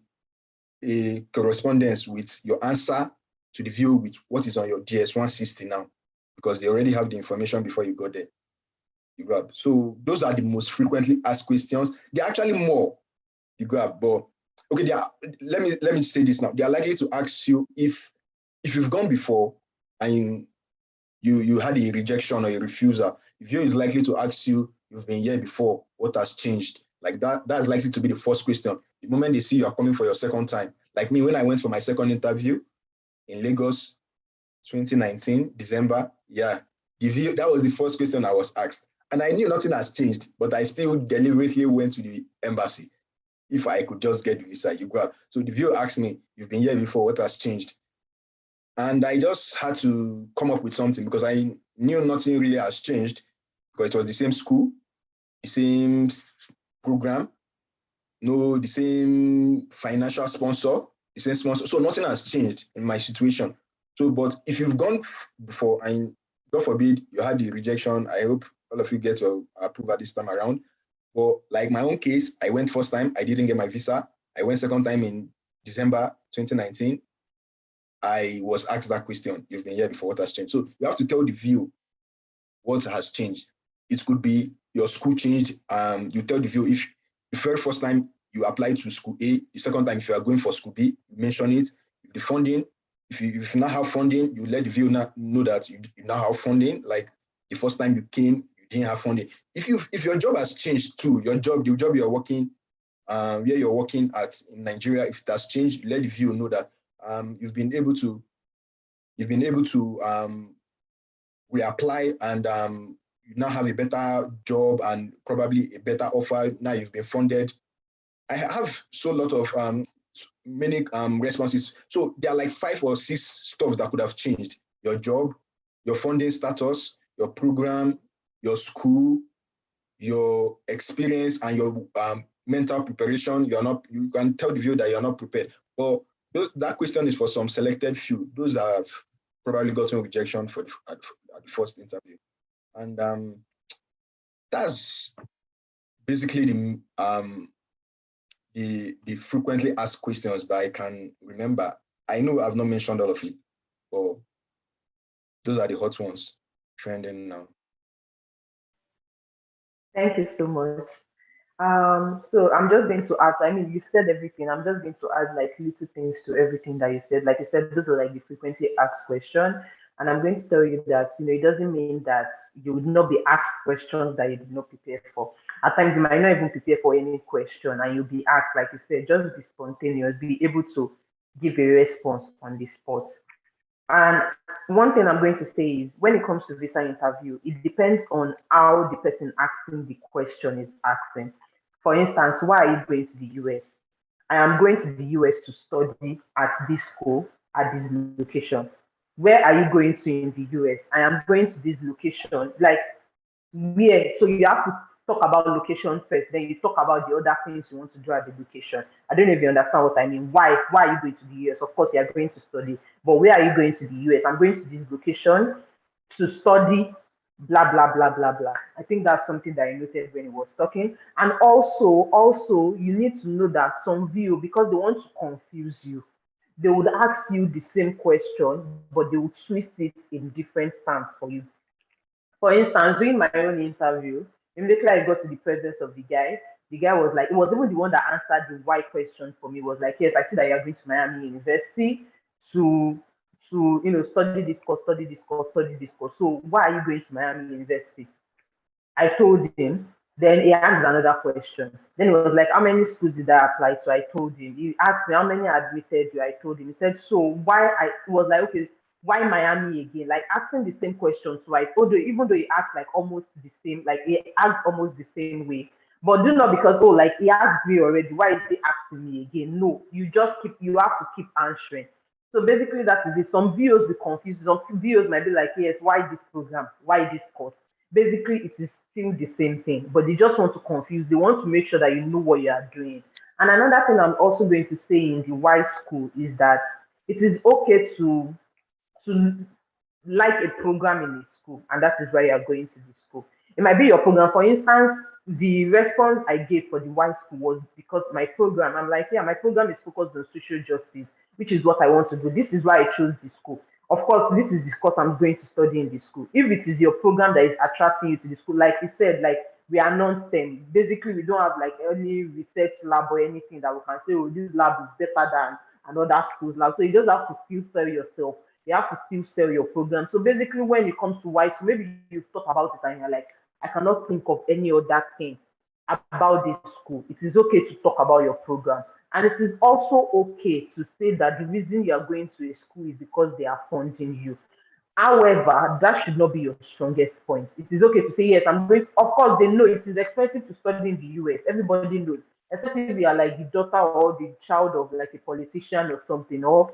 a correspondence with your answer to the view with what is on your DS-160 now, because they already have the information before you go there. You grab. So those are the most frequently asked questions. They're actually more. You grab, but okay. Let me say this now. They are likely to ask you if you've gone before and you had a rejection or a refusal. The view is likely to ask you, you've been here before, what has changed? Like that's likely to be the first question. The moment they see you are coming for your second time. Like me, when I went for my second interview in Lagos, 2019, December, yeah, that was the first question I was asked. And I knew nothing has changed, but I still deliberately went to the embassy. If I could just get the visa, you grab. So the viewer asked me, you've been here before, what has changed? And I just had to come up with something because I knew nothing really has changed, because it was the same school, the same program, the same financial sponsor, the same sponsor. So nothing has changed in my situation. So, but if you've gone before and God forbid you had the rejection, I hope all of you get your approval this time around. But like my own case, I went first time, I didn't get my visa. I went second time in December 2019. I was asked that question, you've been here before, what has changed? So you have to tell the view what has changed. It could be your school changed. You tell the view if the very first time you applied to school A, the second time if you are going for school B, you mention it. If the funding, if you now have funding, you let the view know that you now have funding. Like the first time you came, you didn't have funding. If your job has changed too, the job you're working, where you're working at in Nigeria, if it has changed, let the view know that you've been able to reapply and you now have a better job and probably a better offer. Now you've been funded. I have so lot of many responses. So there are like 5 or 6 stuff that could have changed: your job, your funding status, your program, your school, your experience, and your mental preparation. You can tell the viewer that you're not prepared. But that question is for some selected few. Those have probably gotten rejection at the first interview. And that's basically the frequently asked questions that I can remember. I know I've not mentioned all of it, but those are the hot ones trending now. Thank you so much. So I'm just going to add, I mean, you said everything. I'm just going to add like little things to everything that you said. Like you said, those are like the frequently asked questions. And I'm going to tell you that, it doesn't mean that you would not be asked questions that you did not prepare for. At times, you might not even prepare for any question and you'll be asked, like you said, just be spontaneous, be able to give a response on the spot. And one thing I'm going to say is when it comes to visa interview, it depends on how the person asking the question is asking. For instance, why are you going to the US? I am going to the US to study at this school at this location. Where are you going to in the US? I am going to this location. Like where? So you have to talk about location first, then you talk about the other things you want to do at the location. I don't know if you understand what I mean. Why are you going to the US? Of course, you are going to study, but where are you going to the US? I'm going to this location to study, blah blah blah blah blah. I think that's something that I noted when he was talking. And also, you need to know that some view, because they want to confuse you, they would ask you the same question, but they would twist it in different terms for you. For instance, during my own interview, immediately I got to the presence of the guy was like, it was even the one that answered the why question for me, was like, yes, I see that you're going to Miami University to study this course, study this course, study this course. So why are you going to Miami University? I told him. Then he asked another question. Then he was like, how many schools did I apply to? I told him. He asked me how many admitted you. I told him. He said, so why I was like, okay, why Miami again? Like asking the same question twice. Although even though he asked like almost the same, like he asked almost the same way. But do not because like he asked me already. Why is he asking me again? No, you have to keep answering. So basically that is it. Some videos will confuse. Some videos might be like, yes, why this program? Why this course? Basically it is still the same thing, but they just want to confuse. They want to make sure that you know what you are doing. And another thing I'm also going to say in the why school is that it is okay to like a program in a school, and that is why you are going to the school. It might be your program. For instance, the response I gave for the Y school was because my program, I'm like, yeah, my program is focused on social justice, which is what I want to do. This is why I chose the school. Of course, this is the course I'm going to study in the school. If it is your program that is attracting you to the school, like you said, like we are non-STEM. Basically, we don't have like any research lab or anything that we can say, oh, this lab is better than another school's lab. So you just have to still sell yourself. You have to still sell your program. So basically, when it comes to Y school, maybe you've thought about it and you're like, I cannot think of any other thing about this school. It is okay to talk about your program. And it is also okay to say that the reason you are going to a school is because they are funding you. However, that should not be your strongest point. It is okay to say, yes, I'm going. Of course, they know it is expensive to study in the US. Everybody knows, except if you are like the daughter or the child of like a politician or something, or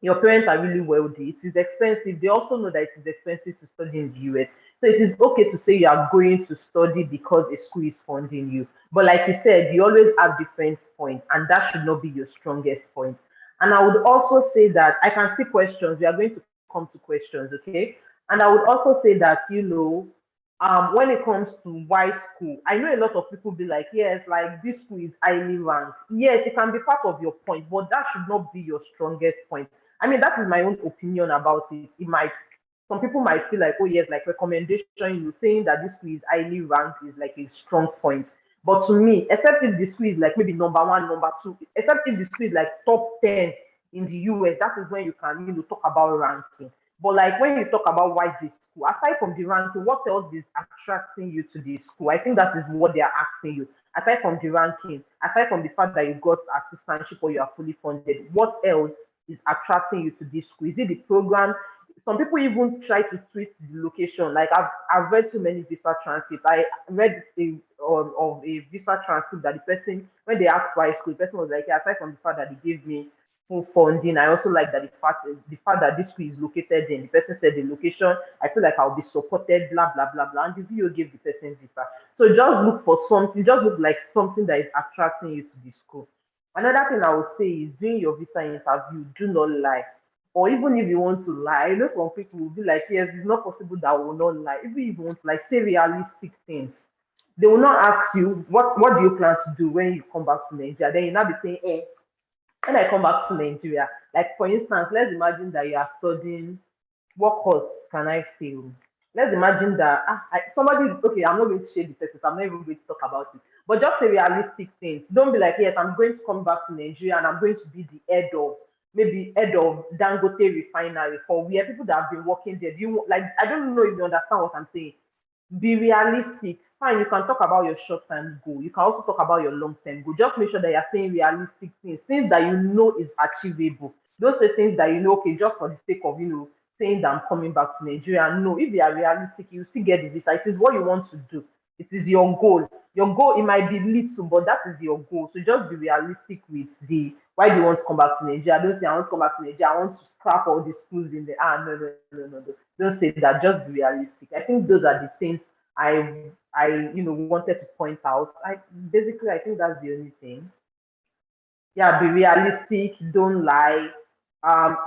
your parents are really wealthy. It is expensive. They also know that it is expensive to study in the US. So it is okay to say you are going to study because a school is funding you. But like you said, you always have different points, and that should not be your strongest point. And I would also say that I can see questions. We are going to come to questions, okay? And I would also say that, when it comes to why school, I know a lot of people be like, yes, like this school is highly ranked. Yes, it can be part of your point, but that should not be your strongest point. I mean, that is my own opinion about it. It might, some people might feel like, oh yes, like recommendation, you saying that this school is highly ranked is like a strong point. But to me, except if the school is like maybe number one, number two, except if the school is like top 10 in the US, that is when you can, talk about ranking. But like when you talk about why this school, aside from the ranking, what else is attracting you to the school? I think that is what they are asking you. Aside from the ranking, aside from the fact that you got assistantship or you are fully funded, what else is attracting you to this school? Is it the program? Some people even try to twist the location. Like I've read too many visa transcripts. I read of a visa transcript that the person, when they asked why school, the person was like, yeah, aside from the fact that they gave me full funding, I also like that the fact that this school is located in. The person said the location. I feel like I'll be supported. Blah blah blah blah. And the video gave the person visa. So just look for something. Just look like something that is attracting you to the school. Another thing I would say is during your visa interview, do not lie. Or even if you want to lie, I know some people will be like, yes, it's not possible that I will not lie. Even if you want to like say realistic things, they will not ask you what do you plan to do when you come back to Nigeria. Then you now be saying, when I come back to Nigeria, like for instance, let's imagine that you are studying, what course can I say? Let's imagine that somebody, okay, I'm not going to share the person, so I'm not even going to talk about it. But just say realistic things. Don't be like, yes, I'm going to come back to Nigeria and I'm going to be the head of, maybe head of Dangote refinery for where people that have been working there. Do you like? I don't know if you understand what I'm saying. Be realistic. Fine, you can talk about your short term goal. You can also talk about your long term goal. Just make sure that you're saying realistic things, things that you know is achievable. Don't say things that you know, okay, just for the sake of saying that I'm coming back to Nigeria. No, if you are realistic, you still get the visa. It is what you want to do. It is your goal. Your goal, it might be little, but that is your goal. So just be realistic with the why do you want to come back to Nigeria? Don't say I want to come back to Nigeria. I want to scrap all the schools in the no, no, no, no, no. Don't say that. Just be realistic. I think those are the things I wanted to point out. I think that's the only thing. Yeah, be realistic, don't lie.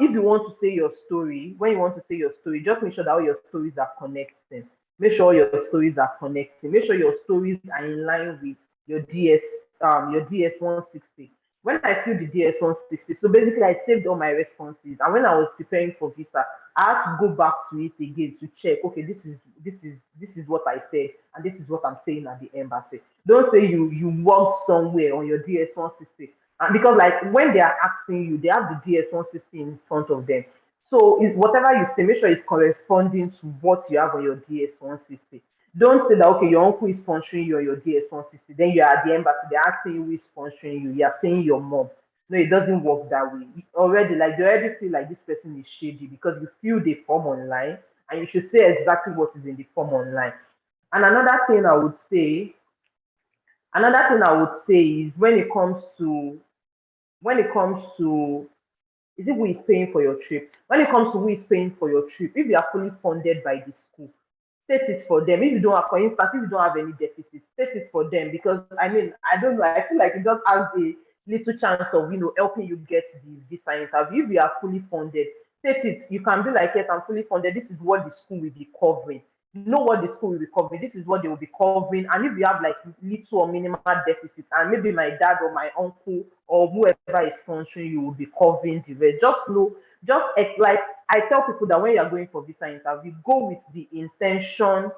If you want to say your story, when you want to say your story, just make sure that all your stories are connecting. Make sure your stories are connecting. Make sure your stories are in line with your DS 160. When I filled the DS 160, so basically I saved all my responses. And when I was preparing for visa, I had to go back to it again to check. Okay, this is what I said, and this is what I'm saying at the embassy. Don't say you worked somewhere on your DS 160, and because like when they are asking you, they have the DS 160 in front of them. So whatever you say, make sure it's corresponding to what you have on your DS 160. Don't say that okay, your uncle is sponsoring you on your DS 160. Then you are at the embassy, they're asking you who is sponsoring you. You are saying your mom. No, it doesn't work that way. Already, like they already feel like this person is shady because you fill the form online and you should say exactly what is in the form online. And another thing I would say is when it comes to is it who is paying for your trip? When it comes to who is paying for your trip, if you are fully funded by the school, state it for them. If you don't have, for instance, if you don't have any deficit, state it for them because I mean, I don't know. I feel like it just has a little chance of helping you get the visa interview. If you are fully funded, state it. You can be like, yes, I'm fully funded. This is what the school will be covering. know what the school will be covering. This is what they will be covering. And if you have like little or minimal deficits, and maybe my dad or my uncle or whoever is sponsoring you will be covering the rest. Just know, like I tell people that when you are going for visa interview, go with the intention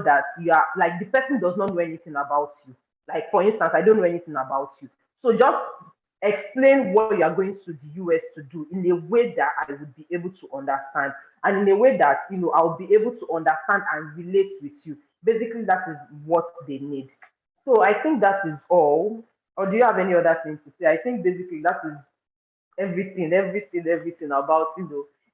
that you are like the person does not know anything about you. Like for instance, I don't know anything about you. So just explain what you are going to the US to do in a way that I would be able to understand, and in a way that I'll be able to understand and relate with you. Basically, that is what they need. So I think that is all. Or do you have any other thing to say? I think basically that is everything about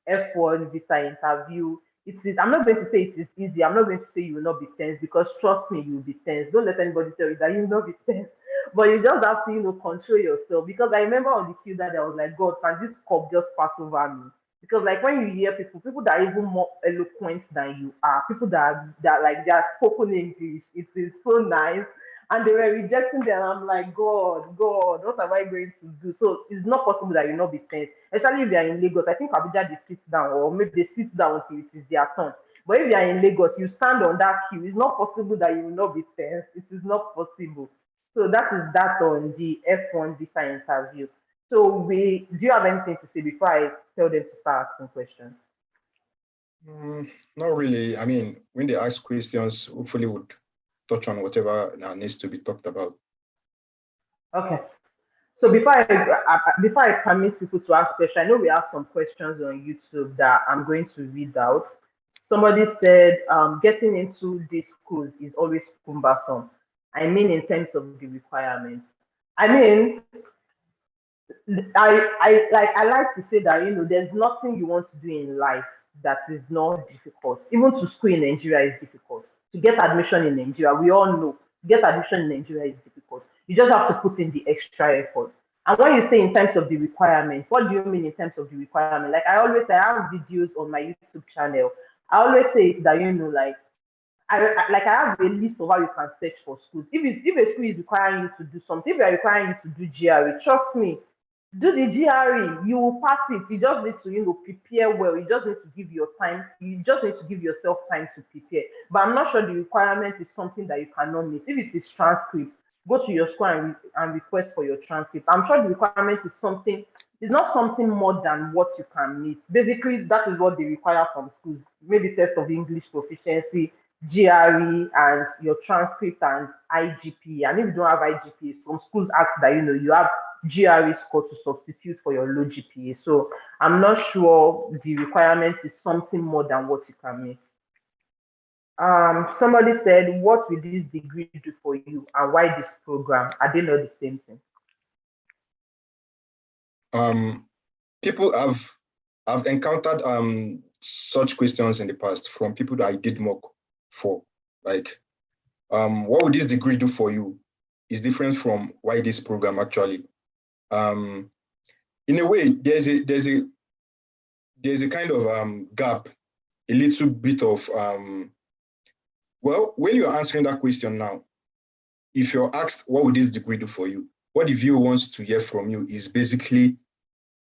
F1 visa interview. It is. I'm not going to say it is easy. I'm not going to say you will not be tense, because trust me, you will be tense. Don't let anybody tell you that you will not be tense. But you just have to control yourself. Because I remember on the queue that I was like, God, can this cup just pass over me? Because like when you hear people that are even more eloquent than you are, people that like they are spoken English, it is so nice, and they were rejecting them. I'm like, God, what am I going to do? So it's not possible that you not be tense, especially if you are in Lagos. I think Abuja they sit down, or maybe they sit down until it is their turn. But if you are in Lagos, you stand on that queue. It's not possible that you will not be tense. It is not possible. So that is that on the F1 visa interview. So do you have anything to say before I tell them to start asking questions? Not really. I mean, when they ask questions, hopefully would touch on whatever needs to be talked about. Okay. So before I permit people to ask questions, I know we have some questions on YouTube that I'm going to read out. Somebody said, getting into these schools is always cumbersome. I mean, in terms of the requirements. I mean, I like to say that there's nothing you want to do in life that is not difficult. Even to school in Nigeria is difficult. To get admission in Nigeria, we all know to get admission in Nigeria is difficult. You just have to put in the extra effort. And when you say in terms of the requirements, what do you mean in terms of the requirement? Like I always say, I have videos on my YouTube channel. I always say that like I have a list of how you can search for schools. If a school is requiring you to do something, if they are requiring you to do GRE, trust me, do the GRE. You will pass it. You just need to prepare well. You just need to give your time. You just need to give yourself time to prepare. But I'm not sure the requirement is something that you cannot meet. If it is transcript, go to your school and request for your transcript. I'm sure the requirement is something. It's not something more than what you can meet. Basically, that is what they require from schools. Maybe test of English proficiency, GRE, and your transcript and IGP. And if you don't have IGP, some schools ask that you have GRE score to substitute for your low GPA. So I'm not sure the requirement is something more than what you can meet. Somebody said, what will this degree do for you and why this program? Are they not the same thing? People I've encountered such questions in the past from people that I did mock for. Like, what would this degree do for you? Is different from why this program actually. In a way, there's a kind of gap, a little bit of well, when you're answering that question now, if you're asked what would this degree do for you, what the viewer wants to hear from you is basically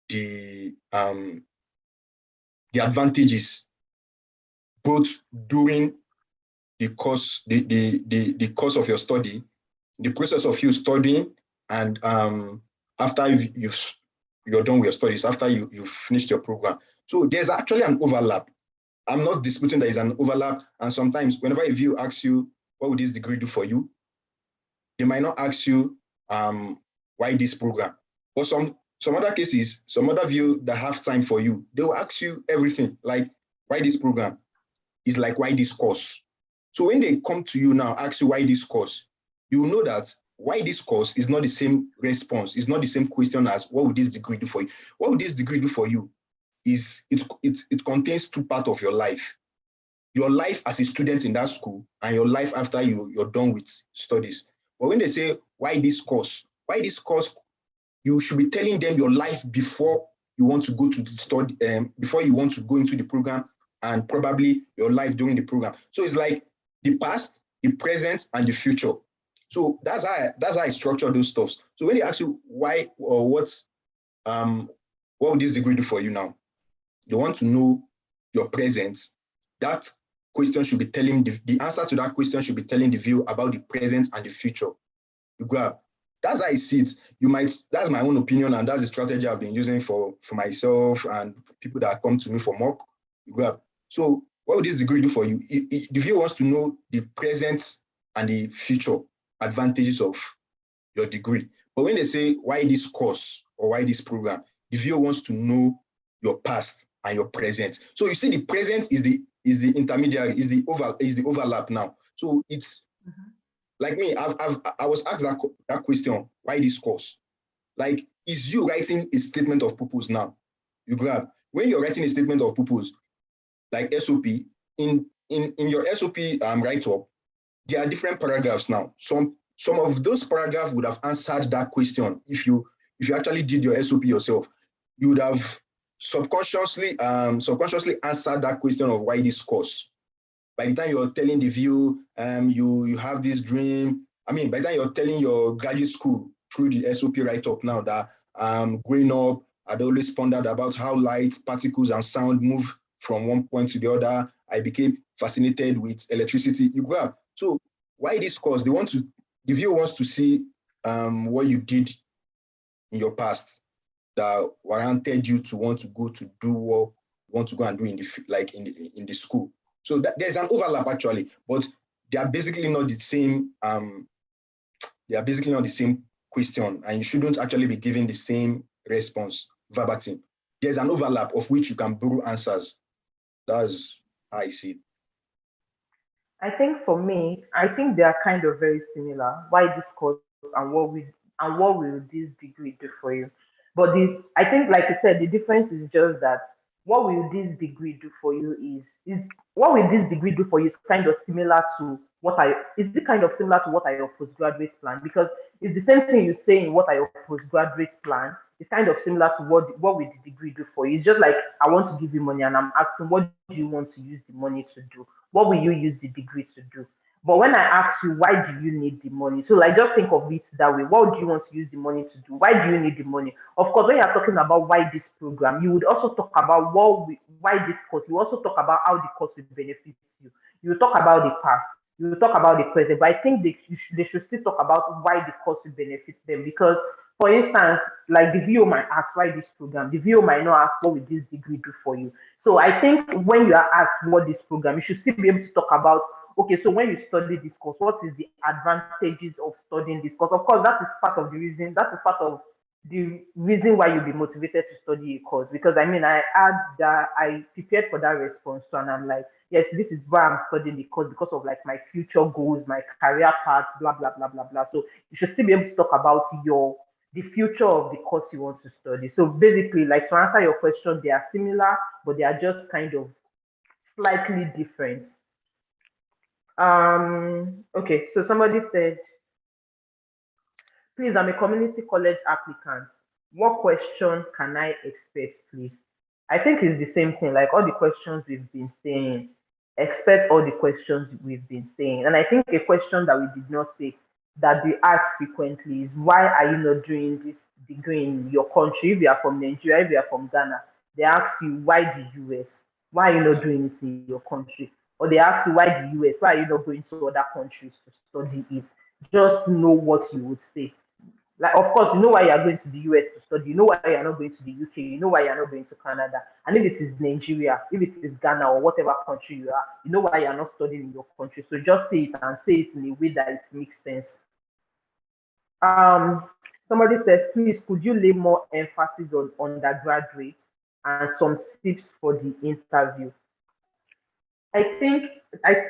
the advantages both during the course, the course of your study, the process of you studying, and after you're done with your studies, after you've finished your program. So there's actually an overlap. I'm not disputing there is an overlap. And sometimes whenever a viewer asks you, what would this degree do for you? They might not ask you why this program. But some other cases, some other view that have time for you, they will ask you everything, like why this program is like why this course. So when they come to you now, ask you why this course, you will know that why this course is not the same response, is not the same question as what would this degree do for you. What would this degree do for you is it contains two parts of your life. Your life as a student in that school and your life after you're done with studies. But when they say why this course, you should be telling them your life before you want to go to the study, before you want to go into the program, and probably your life during the program. So it's like the past, the present, and the future. So that's how I structure those stuffs. So when they ask you why or what would this degree do for you now? They want to know your present, that question should be telling the answer to that question should be telling the viewer about the present and the future. You grab. That's how I see it. That's my own opinion, and that's the strategy I've been using for myself and people that come to me for mock. You grab. So what would this degree do for you? The viewer wants to know the present and the future advantages of your degree. But when they say why this course or why this program, the viewer wants to know your past and your present. So you see, the present is the intermediary, is the overlap now. So it's like me. I was asked that question, why this course? Like, is you writing a statement of purpose now? You grab. When you're writing a statement of purpose, like SOP, in your SOP write-up, there are different paragraphs now. Some of those paragraphs would have answered that question if you actually did your SOP yourself. You would have subconsciously answered that question of why this course. By the time you're telling the view, you have this dream. I mean, by the time you're telling your graduate school through the SOP write-up now that growing up, I'd always pondered about how light, particles, and sound move from one point to the other. I became fascinated with electricity. You grab. So why this course? The viewer wants to see what you did in your past that warranted you to want to go to do what you want to go and do in the school. So there's an overlap actually, but they are basically not the same. They are basically not the same question, and you shouldn't actually be giving the same response verbatim. There's an overlap of which you can borrow answers. That's how I see it. I think for me, I think they are kind of very similar. Why this course and what will this degree do for you? But I think, like you said, the difference is just that what will this degree do for you is what will this degree do for you is kind of similar to what I is it kind of similar to what I your postgraduate plan, because it's the same thing you say in what I your postgraduate plan. It's kind of similar to what will the degree do for you. It's just like I want to give you money and I'm asking what do you want to use the money to do? What will you use the degree to do? But when I ask you, why do you need the money? So, like, just think of it that way. What do you want to use the money to do? Why do you need the money? Of course, when you're talking about why this program, you would also talk about why this course. You also talk about how the course will benefit you. You will talk about the past. You will talk about the present. But I think they should still talk about why the course will benefit them. Because, for instance, like the VO might ask why this program, the VO might not ask what will this degree do for you. So I think when you are asked what this program, you should still be able to talk about, okay, so when you study this course, what is the advantages of studying this course? Of course, that is part of the reason, that is part of the reason why you'll be motivated to study a course. Because I mean, I prepared for that response, and I'm like, yes, this is why I'm studying the course because of like my future goals, my career path, blah blah blah blah blah. So you should still be able to talk about the future of the course you want to study. So basically, like to answer your question, they are similar, but they are just kind of slightly different. Okay, so somebody said, please, I'm a community college applicant. What question can I expect, please? I think it's the same thing, like all the questions we've been saying. Expect all the questions we've been saying. And I think a question that we did not say that we ask frequently is why are you not doing this degree in your country? If you are from Nigeria, if you are from Ghana, they ask you why the US? Why are you not doing it in your country? Or they ask you why the US? Why are you not going to other countries to study it? Just know what you would say. Like, of course, you know why you are going to the US to study. You know why you are not going to the UK. You know why you are not going to Canada. And if it is Nigeria, if it is Ghana or whatever country you are, you know why you are not studying in your country. So just say it and say it in a way that it makes sense. Um, Somebody says, please, could you lay more emphasis on undergraduates and some tips for the interview? I think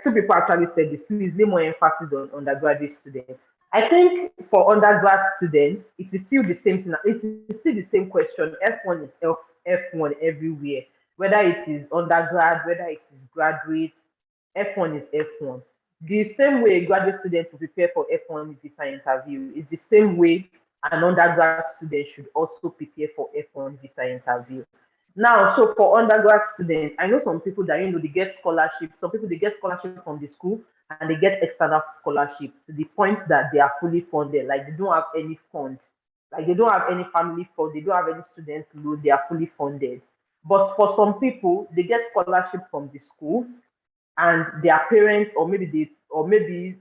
two people actually said this. Please lay more emphasis on undergraduate students. I think for undergrad students, it is still the same thing. It is still the same question. F1 is F1 everywhere. Whether it is undergrad, whether it is graduate, F1 is F1. The same way a graduate student to prepare for F1 visa interview is the same way an undergrad student should also prepare for F1 visa interview. Now, so for undergrad students, I know some people that they get scholarship. Some people they get scholarship from the school and they get external scholarship to the point that they are fully funded. Like they don't have any fund, like they don't have any family fund, they don't have any student loan. They are fully funded. But for some people, they get scholarship from the school and their parents, or maybe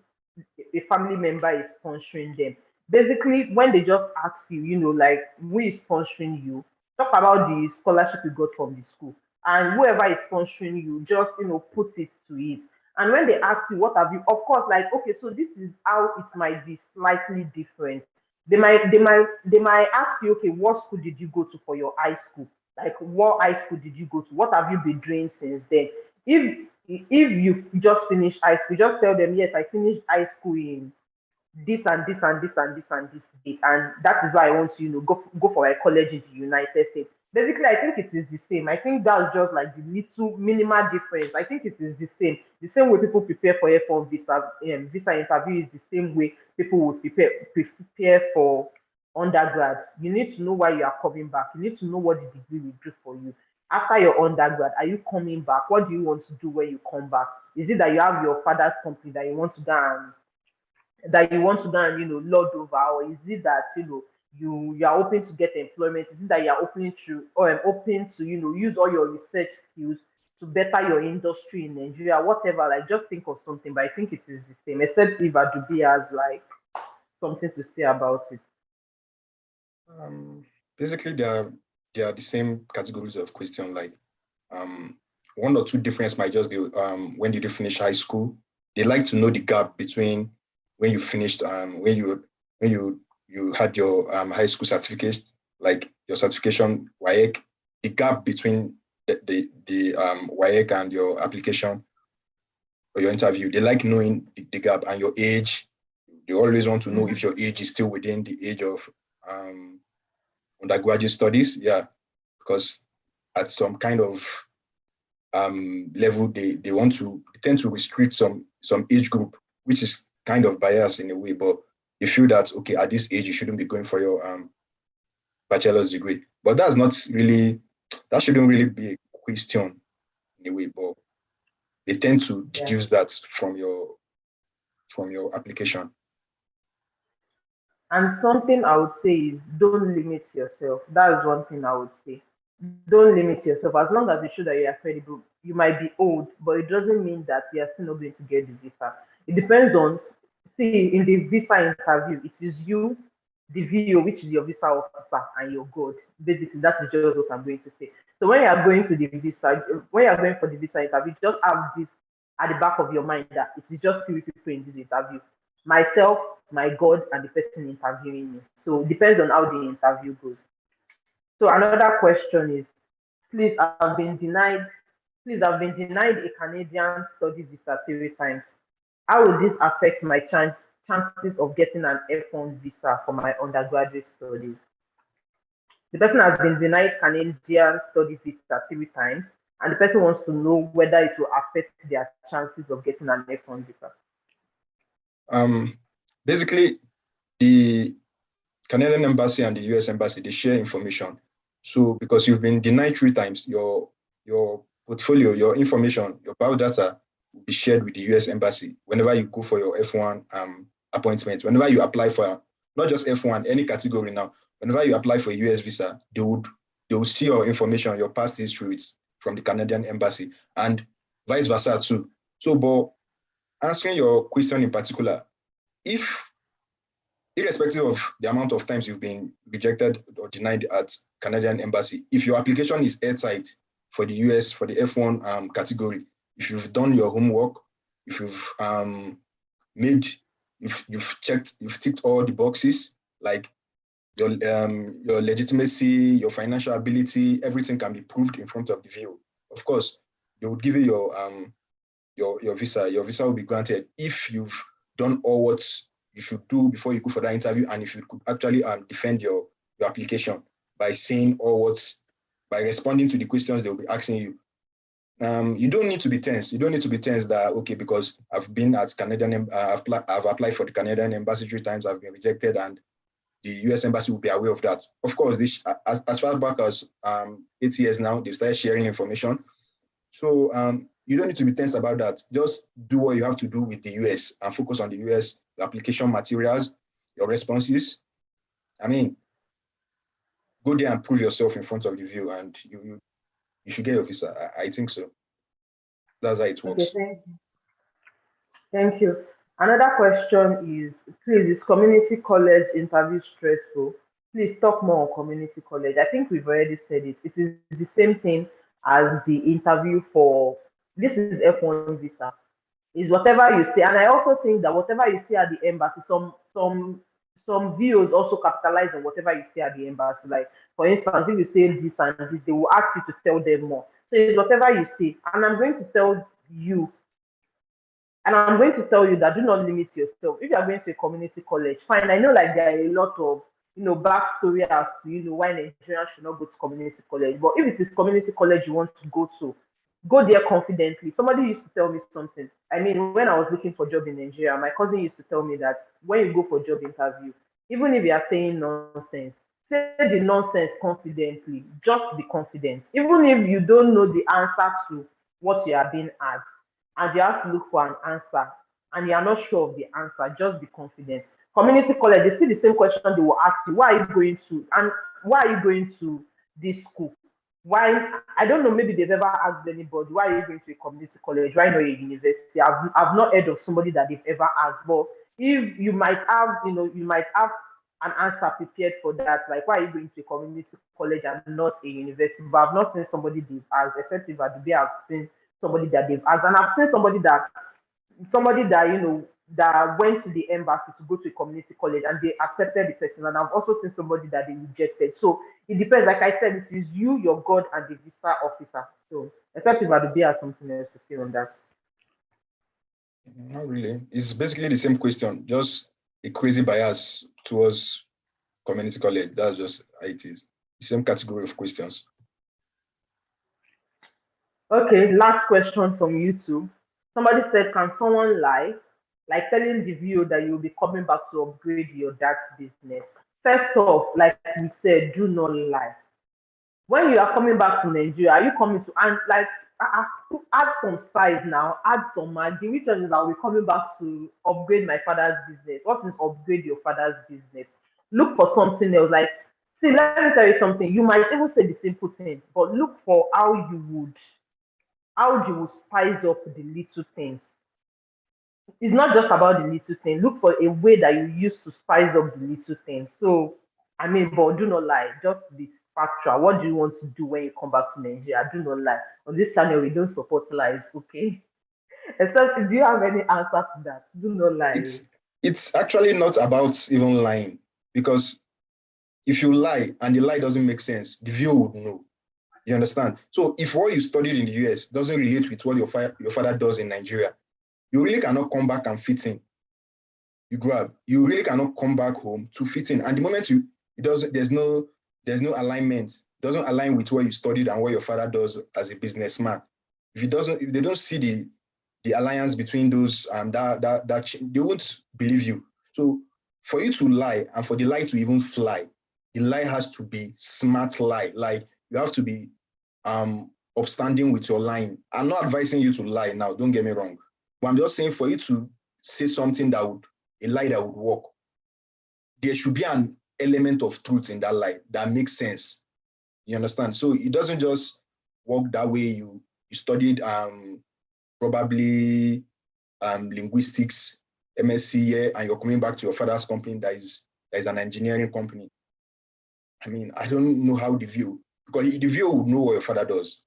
a family member is sponsoring them. Basically, when they just ask you, like, who is sponsoring you, talk about the scholarship you got from the school, and whoever is sponsoring you, just put it to it. And when they ask you what have you, of course, like, okay, so this is how it might be slightly different. They might ask you, okay, what school did you go to for your high school? Like, what high school did you go to? What have you been doing since then? If you just finished high school, just tell them, yes, I finished high school in this and this and this and this and this date, and that is why I want to, go for a college in the United States. Basically, I think it is the same. I think that's just like the little minimal difference. I think it is the same. The same way people prepare for F1 visa interview is the same way people would prepare for undergrad. You need to know why you are coming back. You need to know what the degree will do for you. After your undergrad, are you coming back? What do you want to do when you come back? Is it that you have your father's company that you want to go and lord over, or is it that you are open to get employment? Is it that you are open to use all your research skills to better your industry in Nigeria? Whatever, like, just think of something. But I think it is the same, except if Adubi has like something to say about it. Basically, they are the same categories of question. Like, one or two difference might just be when did you finish high school? They like to know the gap between when you finished, when you had your high school certificate, like your certification, WAEC, the gap between the WAEC and your application or your interview. They like knowing the gap, and your age. They always want to know if your age is still within the age of undergraduate studies. Yeah, because at some kind of level, they tend to restrict some age group, which is kind of biased in a way, but they feel that, okay, at this age you shouldn't be going for your bachelor's degree. But that shouldn't really be a question in a way, but they tend to Yeah. deduce that from your application. And something I would say is, don't limit yourself. That's one thing I would say. Don't limit yourself. As long as you show that you are credible, you might be old, but it doesn't mean that you are still not going to get the visa. It depends on, see, in the visa interview, it is you, the VO, which is your visa officer, and your God. Basically, that is just what I'm going to say. So when you are going for the visa interview, just have this at the back of your mind that it is just three people in this interview: myself, my God, and the person interviewing me. So it depends on how the interview goes. So another question is, please I've been denied, please I've been denied a Canadian study visa 3 times. How will this affect my chances of getting an F1 visa for my undergraduate studies? The person has been denied Canadian study visa 3 times, and the person wants to know whether it will affect their chances of getting an F1 visa. Basically, the Canadian embassy and the US embassy, they share information. So because you've been denied 3 times, your portfolio, your information, your biodata will be shared with the US embassy whenever you go for your F1 appointment. Whenever you apply for not just F1, any category now, whenever you apply for a US visa, they will see your information, your past history from the Canadian embassy, and vice versa too. So, but answering your question in particular, if irrespective of the amount of times you've been rejected or denied at Canadian embassy, if your application is airtight for the US, for the F1 category, if you've done your homework, if you've you've ticked all the boxes, like your legitimacy, your financial ability, everything can be proved in front of the VO. Of course, they would give you your visa. Your visa will be granted if you've done all what you should do before you go for that interview, and if you could actually defend your application by saying by responding to the questions they'll be asking you. You don't need to be tense. You don't need to be tense that, okay, because I've been at Canadian, I've applied for the Canadian embassy 3 times, I've been rejected, and the US embassy will be aware of that. Of course, as far back as 8 years now, they've started sharing information. So you don't need to be tense about that. Just do what you have to do with the US and focus on the US, your application materials, your responses. I mean, go there and prove yourself in front of the view, and you should get your visa. I think so. That's how it Okay, works. thank you. Another question is, please, is community college interview stressful? Please talk more on community college. I think we've already said it. It is the same thing as the interview for, this is F1 visa. Is whatever you say. And I also think that whatever you say at the embassy, some VOs also capitalize on whatever you say at the embassy. Like for instance, if you say this and this, they will ask you to tell them more. So it's whatever you say. And I'm going to tell you, and I'm going to tell you that do not limit yourself. If you are going to a community college, fine. I know like there are a lot of backstory as to why Nigerians should not go to community college. But if it is community college you want to, go there confidently. Somebody used to tell me something. I mean, when I was looking for job in Nigeria, my cousin used to tell me that when you go for job interview, even if you are saying nonsense, say the nonsense confidently. Just be confident. Even if you don't know the answer to what you are being asked, and you have to look for an answer, and you are not sure of the answer, just be confident. Community college, they still the same question they will ask you. Why are you going to, and why are you going to this school? Why, I don't know, maybe they've ever asked anybody, why are you going to a community college? Why not a university? I've not heard of somebody that they've ever asked. But if you might have, you might have an answer prepared for that, like why are you going to a community college and not a university? But I've not seen somebody they've asked, except if I've seen somebody that they've asked. And I've seen somebody that that went to the embassy to go to a community college and they accepted the person. And I've also seen somebody that they rejected. So it depends. Like I said, it is you, your God, and the visa officer. So except if Adobe has something else to say on that. Not really. It's basically the same question, just a crazy bias towards community college. That's just how it is. The same category of questions. Okay, last question from YouTube. Somebody said, can someone lie? Like telling the viewer that you'll be coming back to upgrade your dad's business. First off, like we said, do not lie. When you are coming back to Nigeria, are you coming to, and like add some spice now, add some maggi. Which one is that we're coming back to upgrade my father's business? What is upgrade your father's business? Look for something else. Like, see, let me tell you something. You might even say the simple thing, but look for how you would spice up the little things. It's not just about the little thing. Look for a way that you use to spice up the little things. So, I mean, but do not lie. Just be factual. What do you want to do when you come back to Nigeria? Do not lie. On this channel, we don't support lies, okay? Except, do you have any answer to that? Do not lie. It's actually not about even lying, because if you lie and the lie doesn't make sense, the viewer would know. You understand? So if what you studied in the US doesn't relate with what your father does in Nigeria, you really cannot come back and fit in. You really cannot come back home to fit in. And the moment there's no alignment, it doesn't align with what you studied and what your father does as a businessman. If they don't see the alliance between those they won't believe you. So for you to lie and for the lie to even fly, the lie has to be smart lie. Like you have to be upstanding with your lying. I'm not advising you to lie now, don't get me wrong. But I'm just saying for you to say something a lie that would work, there should be an element of truth in that lie that makes sense. You understand? So it doesn't just work that way. You studied probably linguistics, MSc here, and you're coming back to your father's company that is an engineering company. I mean, I don't know how because the viewer would know what your father does.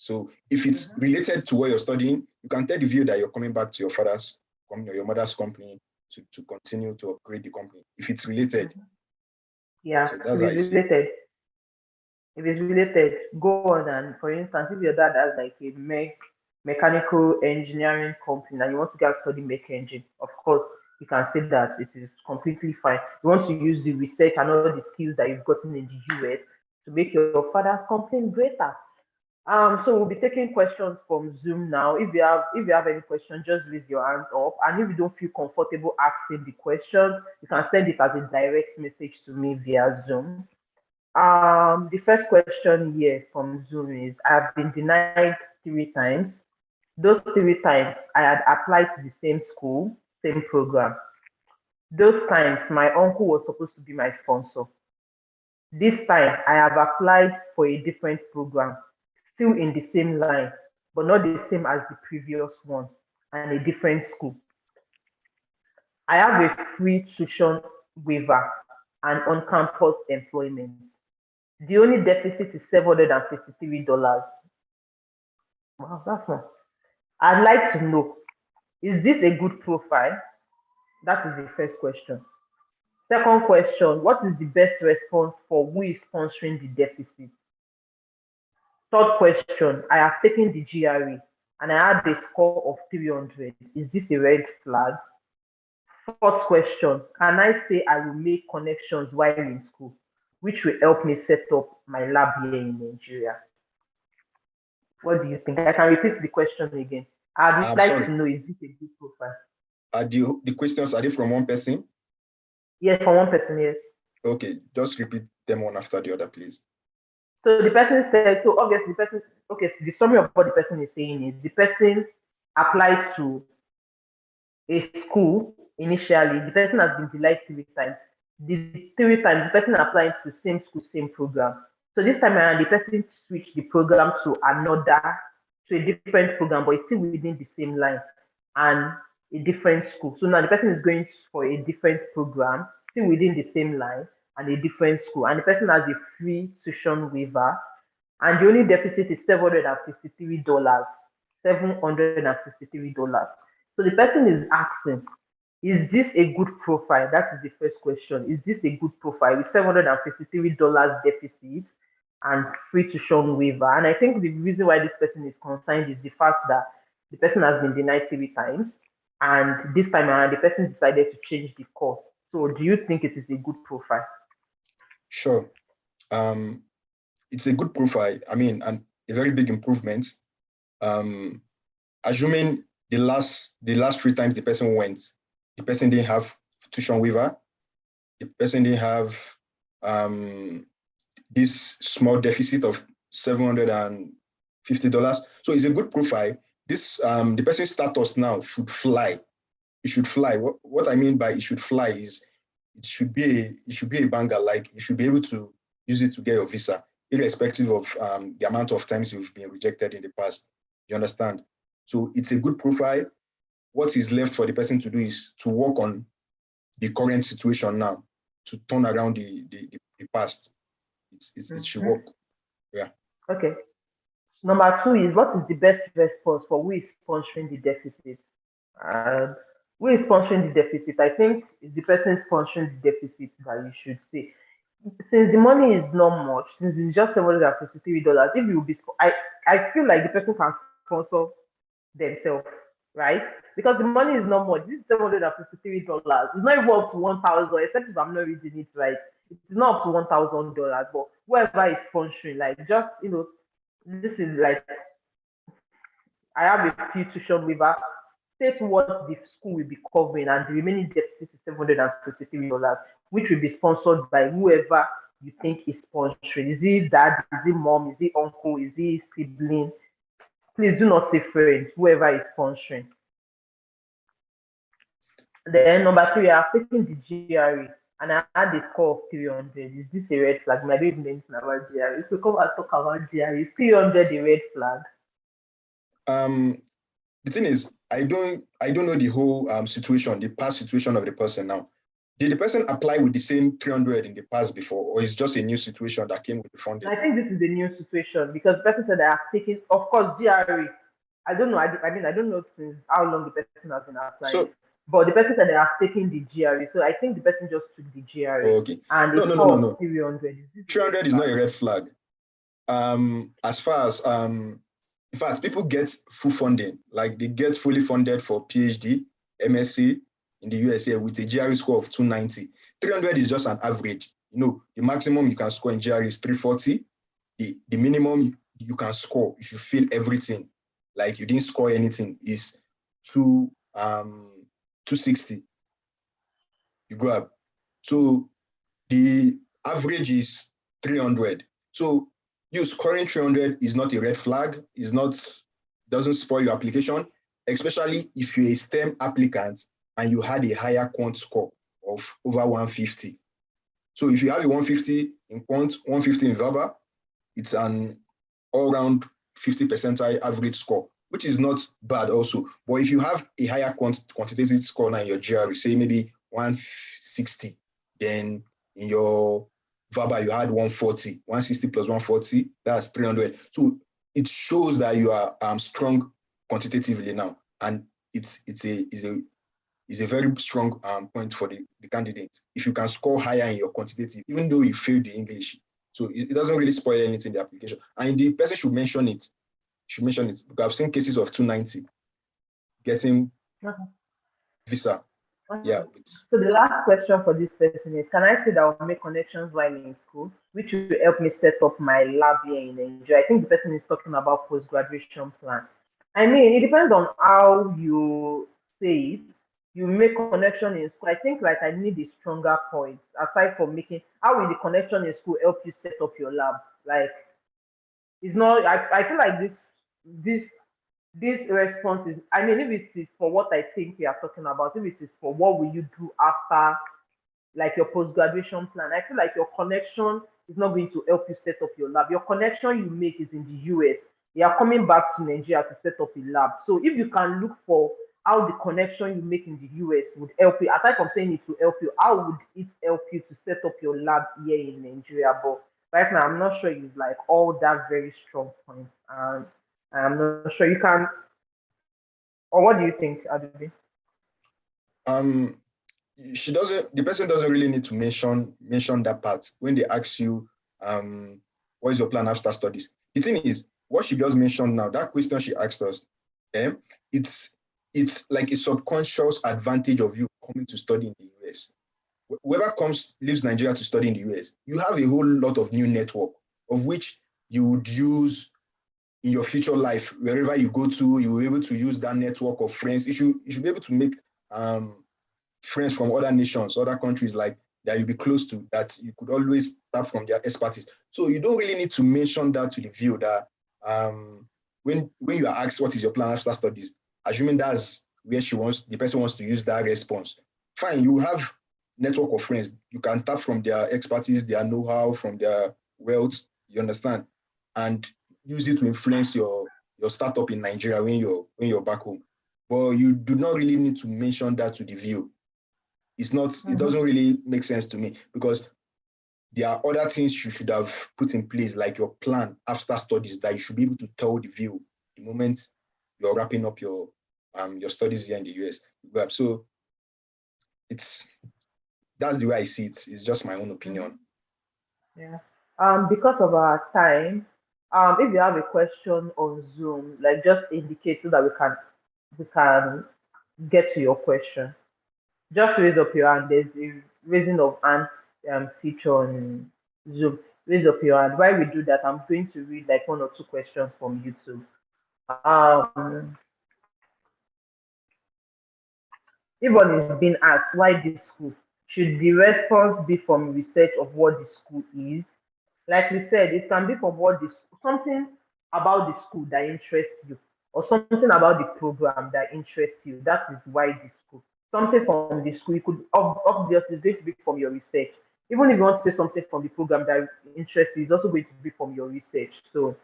So if it's related to what you're studying, you can tell the viewer that you're coming back to your father's company or your mother's company to continue to upgrade the company. If it's related. Yeah, so that's if it's related. If it's related, go on. And for instance, if your dad has like a mechanical engineering company and you want to get study mech engine, of course, you can say that it is completely fine. You want to use the research and all the skills that you've gotten in the US to make your father's company greater. So we'll be taking questions from Zoom now. If you have any questions, just raise your hand up. And if you don't feel comfortable asking the questions, you can send it as a direct message to me via Zoom. The first question here from Zoom is, I've been denied 3 times. Those 3 times I had applied to the same school, same program. Those times my uncle was supposed to be my sponsor. This time I have applied for a different program, still in the same line, but not the same as the previous one, and a different school. I have a free tuition waiver and on-campus employment. The only deficit is $753. Wow, that's not. I'd like to know, is this a good profile? That is the first question. Second question, what is the best response for who is sponsoring the deficit? Third question, I have taken the GRE and I had a score of 300. Is this a red flag? Fourth question, can I say I will make connections while in school, which will help me set up my lab here in Nigeria? What do you think? I can repeat the question again. I'd I'm like sorry. to know, is this a good profile? Are the questions, are they from one person? Yes, for one person, yes. Okay, just repeat them one after the other, please. So the person said, so obviously the person, okay, so the summary of what the person is saying is the person applied to a school initially, the person has been delayed 3 times. The 3 times, the person applying to the same school, same program. So this time around, the person switched the program to a different program, but it's still within the same line and a different school. So now the person is going for a different program, still within the same line and a different school. And the person has a free tuition waiver. And the only deficit is $753. $753. So the person is asking, is this a good profile? That is the first question. Is this a good profile with $753 deficit and free tuition waiver? And I think the reason why this person is concerned is the fact that the person has been denied 3 times, and this time around, the person decided to change the course. So do you think it is a good profile? Sure. It's a good profile. I mean, and a very big improvement. Assuming the last 3 times the person went, the person didn't have tuition waiver, the person didn't have this small deficit of $750. So it's a good profile. This the person's status now should fly. It should fly. What I mean by it should fly is it should be a banger. Like you should be able to use it to get your visa, irrespective of the amount of times you've been rejected in the past. You understand? So it's a good profile. What is left for the person to do is to work on the current situation now, to turn around the past. It should work. Yeah. Okay. Number two is, what is the best response for who is sponsoring the deficit? Who is sponsoring the deficit? I think it's the person sponsoring the deficit that you should say. Since the money is not much, since it's just $753, if you be, I feel like the person can sponsor themselves, right? Because the money is not much. This is $753. It's not even up to 1,000, except if I'm not reading it right. It's not up to $1,000, but whoever is sponsoring, like, just, this is like, I have a few tuition waiver. State what the school will be covering, and the remaining deficit is $753, which will be sponsored by whoever you think is sponsoring. Is it dad? Is it mom? Is it uncle? Is it sibling? Please do not say friend, whoever is sponsoring. Then number three, I've taken the GRE and I had a score of 300. Is this a red flag? Maybe even anything about GRE. So come and talk about GRE. Is 300 a red flag? The thing is, I don't know the whole situation, the past situation of the person now. Did the person apply with the same 300 in the past before, or is just a new situation that came with the funding? I think this is the new situation because the person said I have taken, of course, GRE. I don't know. I mean, I don't know since how long the person has been applying. So, but the person said they have taken the GRE. So I think the person just took the GRE. Okay. And no. 300. 300 is not a red flag. As far as in fact, people get full funding, like they get fully funded for PhD, MSc in the USA with a GRE score of 290. 300 is just an average. The maximum you can score in GRE is 340. The minimum you can score if you fail everything, like you didn't score anything, is 260. You go up. So the average is 300. So you scoring 300 is not a red flag. Doesn't spoil your application, especially if you're a STEM applicant and you had a higher quant score of over 150. So if you have a 150 in quant, 150 in verbal, it's an all-round 50 percentile average score, which is not bad also. But if you have a higher quantitative score now in your GRE, say maybe 160, then in your verbal you had 140, 160 plus 140, that's 300. So it shows that you are strong quantitatively now, and it's a very strong point for the candidate. If you can score higher in your quantitative, even though you failed the English, so it doesn't really spoil anything in the application. And the person should mention it. Because I've seen cases of 290 getting visa. Yeah. So the last question for this person is, can I say that I'll make connections while in school, which will help me set up my lab here in Nigeria? I think the person is talking about post-graduation plan. I mean, it depends on how you say it. You make connection in school. I think like I need a stronger point aside from making. How will the connection in school help you set up your lab? Like, it's not. I feel like this response is, I mean, if it is for what I think we are talking about, if it is for what will you do after, like your post-graduation plan, I feel like your connection is not going to help you set up your lab. Your connection you make is in the US. You are coming back to Nigeria to set up a lab. So if you can look for how the connection you make in the US would help you, aside from saying it will help you, how would it help you to set up your lab here in Nigeria? But right now, I'm not sure it's like all that very strong point. And I'm not sure you can, or what do you think, Adubi? The person doesn't really need to mention that part when they ask you, what is your plan after studies? The thing is, what she just mentioned now, that question she asked us, it's like a subconscious advantage of you coming to study in the US. Whoever leaves Nigeria to study in the US, you have a whole lot of new network of which you would use in your future life. Wherever you go to, you will be able to use that network of friends. You should be able to make friends from other nations, other countries like that you'll be close to, that you could always tap from their expertise. So you don't really need to mention that to the view that when you are asked what is your plan after studies, assuming that's where the person wants to use that response, fine, you have network of friends. You can tap from their expertise, their know-how, from their wealth, you understand, and use it to influence your startup in Nigeria when you're back home. But you do not really need to mention that to the view. It's not, it doesn't really make sense to me, because there are other things you should have put in place, like your plan after studies, that you should be able to tell the view the moment you're wrapping up your studies here in the US. So that's the way I see it. It's just my own opinion. Yeah. Because of our time, if you have a question on Zoom, like just indicate so that we can get to your question. Just raise up your hand. There's a raising of hand feature on Zoom. Raise up your hand. While we do that, I'm going to read like one or two questions from YouTube. If one is being asked why this school, should the response be from research of what the school is? Like we said, it can be from what something about the school that interests you, or something about the program that interests you. That is why the school. Something from the school, you could obviously going to be from your research. Even if you want to say something from the program that interests you, it's also going to be from your research. So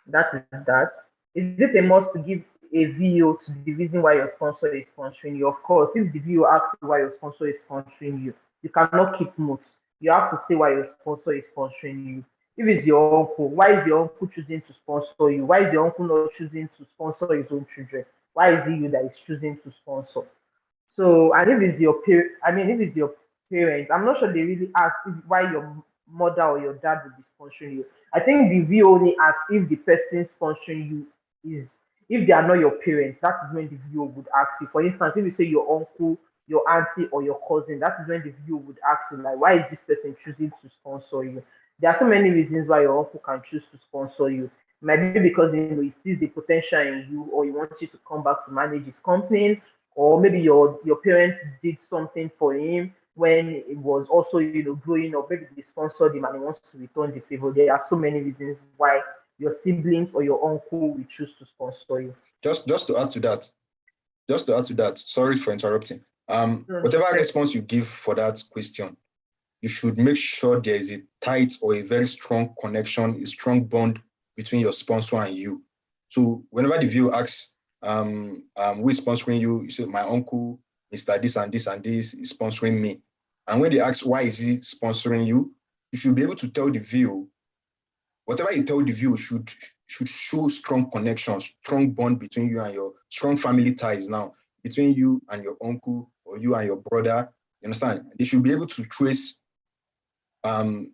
that is that. Is it a must to give a video to the reason why your sponsor is sponsoring you? Of course, if the video asks you why your sponsor is sponsoring you, you cannot keep notes. You have to say why your sponsor is sponsoring you. If it's your uncle, why is your uncle choosing to sponsor you? Why is your uncle not choosing to sponsor his own children? Why is it you that is choosing to sponsor? So, and if it's your parent, I mean, if it's your parents, I'm not sure they really ask why your mother or your dad will be sponsoring you. I think the view only asks if the person sponsoring you is, if they are not your parents, that is when the view would ask you. For instance, if you say your uncle, your auntie, or your cousin, that is when the view would ask you, like, why is this person choosing to sponsor you? There are so many reasons why your uncle can choose to sponsor you. It might be because he sees the potential in you, or he wants you to come back to manage his company, or maybe your parents did something for him when it was also growing up. Maybe they sponsored him and he wants to return the favor. There are so many reasons why your siblings or your uncle will choose to sponsor you. Just to add to that, sorry for interrupting. Whatever response you give for that question, you should make sure there is a tight or a very strong connection, a strong bond between your sponsor and you. So whenever the viewer asks, who is sponsoring you, you say, my uncle, Mr. This and this and this is sponsoring me. And when they ask, why is he sponsoring you, you should be able to tell the viewer, whatever you tell the viewer should show strong connections, strong bond between you and your, strong family ties now, between you and your uncle or you and your brother. You understand? They should be able to trace the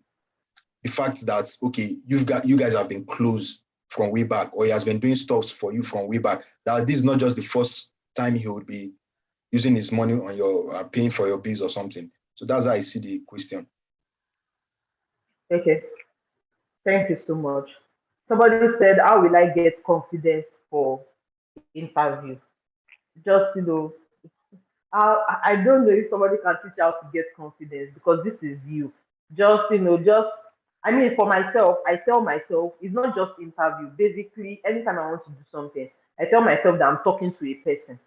fact that, okay, you guys have been close from way back, or he has been doing stuff for you from way back, that this is not just the first time he would be using his money on your paying for your bills or something. So that's how I see the question. Okay, thank you so much. Somebody said, how will I get confidence for interview? Just, I don't know if somebody can teach how to get confidence, because this is you. I mean, for myself, I tell myself it's not just interview. Basically, anytime I want to do something, I tell myself that I'm talking to a person.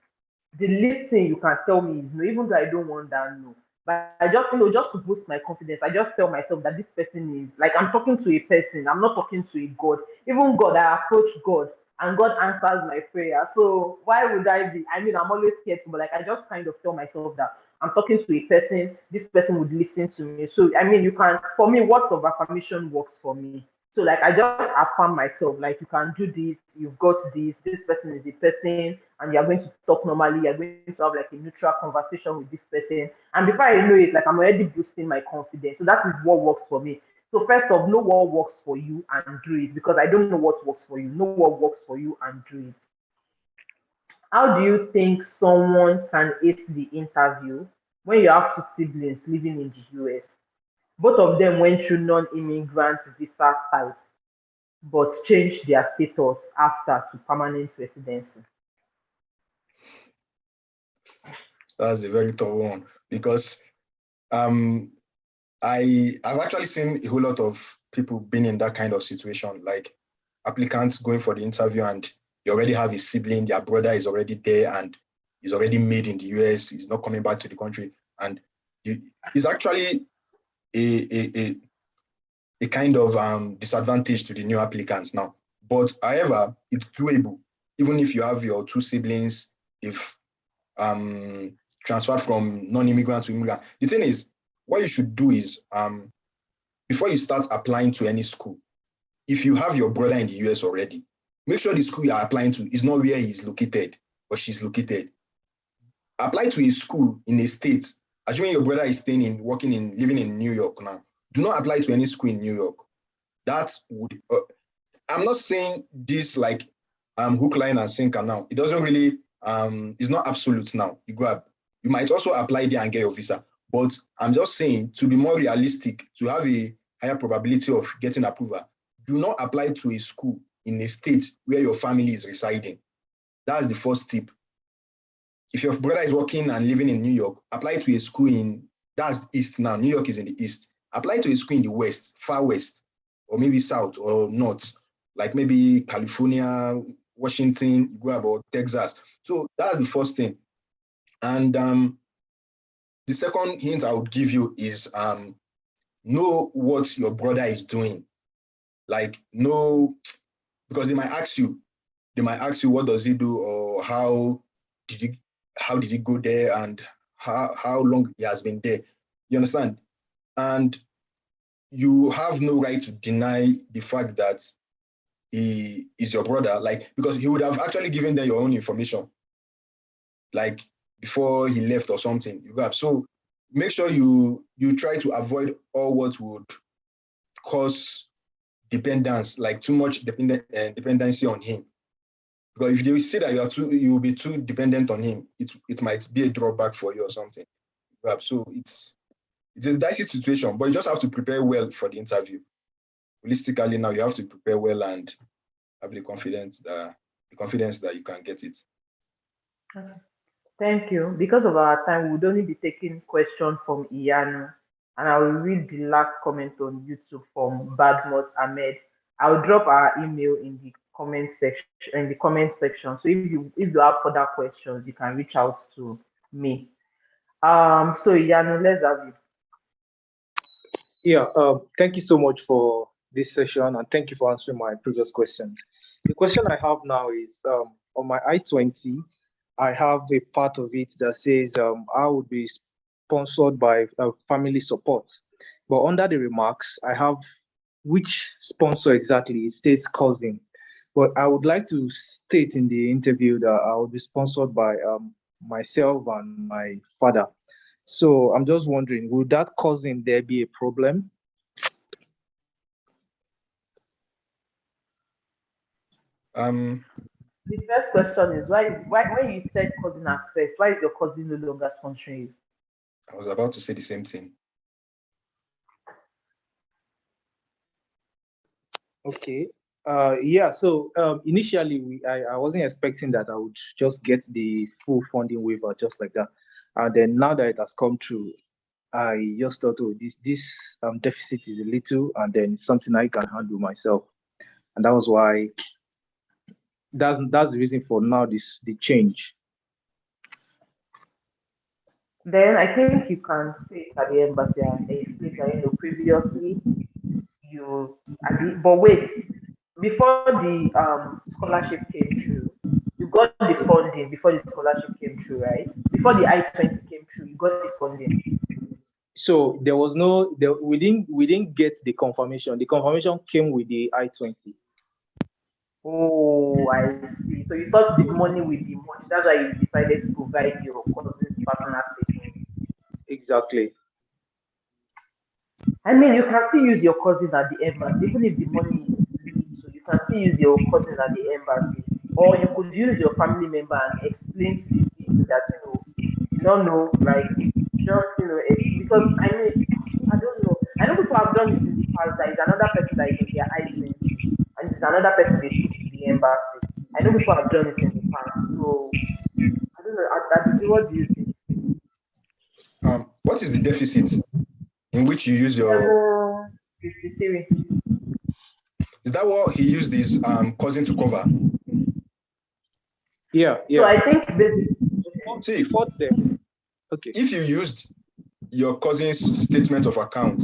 The least thing you can tell me is no, even though I don't want that no. But I just, just to boost my confidence, I just tell myself that this person is like, I'm talking to a person, I'm not talking to a God. Even God, I approach God and God answers my prayer. So why would I be? I mean, I'm always scared to, but like I just kind of tell myself that I'm talking to a person, this person would listen to me. So I mean, you can, for me, words of affirmation works for me. So like I just affirm myself, like you can do this, you've got this person is a person, and you're going to talk normally, you're going to have like a neutral conversation with this person. And before I know it, like I'm already boosting my confidence. So that is what works for me. So first off, know what works for you and do it, because I don't know what works for you. Know what works for you and do it. How do you think someone can ace the interview when you have two siblings living in the US? Both of them went through non-immigrant visa type, but changed their status after to permanent residency. That's a very tough one, because I've actually seen a whole lot of people being in that kind of situation, like applicants going for the interview and they already have a sibling, their brother is already there and is already made in the US, he's not coming back to the country. And it's actually a kind of disadvantage to the new applicants now. But however, it's doable. Even if you have your two siblings, if transferred from non-immigrant to immigrant. The thing is, what you should do is, before you start applying to any school, if you have your brother in the US already, make sure the school you are applying to is not where he's located or she's located. Apply to a school in a state, assuming your brother is staying in, working in, living in New York now. Do not apply to any school in New York. That would, I'm not saying this like hook, line, and sinker now. It doesn't really, it's not absolute now. You might also apply there and get your visa. But I'm just saying, to be more realistic, to have a higher probability of getting approval, do not apply to a school in a state where your family is residing. That's the first tip. If your brother is working and living in New York, apply to a school that's east now. New York is in the east. Apply to a school in the west, far west, or maybe south or north, like maybe California, Washington, you go about Texas. So that's the first thing. And the second hint I would give you is know what your brother is doing. Like know, because they might ask you, what does he do, or how did he go there, and how long he has been there. You understand? And you have no right to deny the fact that he is your brother, like, because he would have actually given them your own information, like before he left or something. So make sure you try to avoid all what would cause dependence, like too much dependency on him. Because if they see that you will be too dependent on him, it might be a drawback for you or something. So it's a dicey situation, but you just have to prepare well for the interview. Realistically, now you have to prepare well and have the confidence that you can get it. Okay. Thank you. Because of our time, we would only be taking questions from Iyanu, and I will read the last comment on YouTube from Badmos Ahmed. I'll drop our email in the comment section. So if you have further questions, you can reach out to me. So Iyanu, let's have it. Yeah, thank you so much for this session, and thank you for answering my previous questions. The question I have now is on my I-20, I have a part of it that says I would be sponsored by family support. But under the remarks, I have which sponsor exactly. It states cousin. But I would like to state in the interview that I will be sponsored by myself and my father. So I'm just wondering, will that cousin there be a problem? The first question is why when you said cousin at first, why is your cousin no longer sponsoring you? I was about to say the same thing. Okay. Yeah, so initially I wasn't expecting that I would just get the full funding waiver just like that. And then now that it has come through, I just thought, oh, this deficit is a little, and then it's something I can handle myself. And that was why that's the reason for now the change. Then I think you can say at the embassy and explain that previously but wait, before the scholarship came through, you got the funding before the scholarship came through, right? Before the I-20 came through, you got the funding. So there was we didn't get the confirmation. The confirmation came with the I-20. Oh, I see. So you thought the money would be much. That's why you decided to provide your cousin's personal statement. Exactly. I mean, you can still use your cousin at the embassy, even if the money is little. You can still use your cousin at the embassy, or you could use your family member and explain to the VP that you don't know, like just because I mean, I don't know. I know people have done this in the past. There is another person that is on their I-20, and there's another person they took to the embassy. I know people have done it in the past, so I don't know. What do you think? What is the deficit in which you use your 53? Is that what he used his cousin to cover? Yeah. So I think see, okay. If you used your cousin's statement of account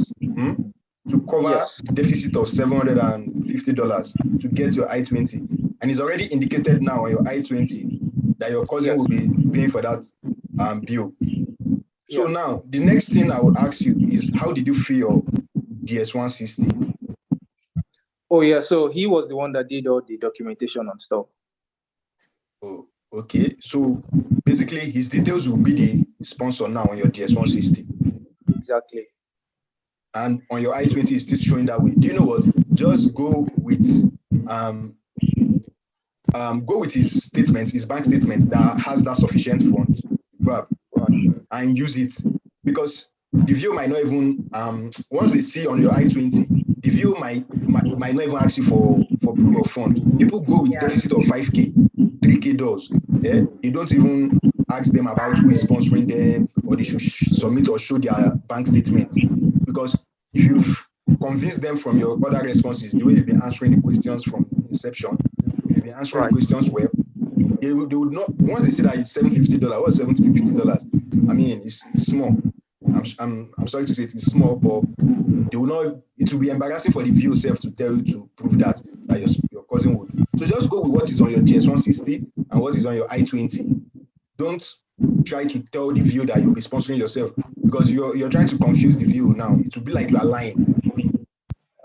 to cover deficit of $750 to get your I-20, and it's already indicated now on your I-20 that your cousin will be paying for that bill. So now the next thing I would ask you is, how did you fill your DS-160? Oh yeah, so he was the one that did all the documentation and stuff. Oh, okay. So basically his details will be the sponsor now on your DS-160. Exactly. And on your I-20 it's still showing that way. Do you know what? Just go with his statement, his bank statement that has that sufficient fund, and use it, because the view might not even once they see on your I-20, the view might not even ask you for proof of fund. People go with deficit of 5K, 3K dollars. Yeah, they don't even ask them about who is sponsoring them, or they should submit or show their bank statement, because if you've convinced them from your other responses, the way you've been answering the questions from inception, you've been answering the questions well, they would not, once they see that it's $750, what's $750? I mean, it's small. I'm sorry to say it's small, but they will not. It will be embarrassing for the view itself to tell you to prove that your cousin would. So just go with what is on your DS-160 and what is on your I-20. Don't try to tell the view that you'll be sponsoring yourself, because you're trying to confuse the view now. It will be like you are lying.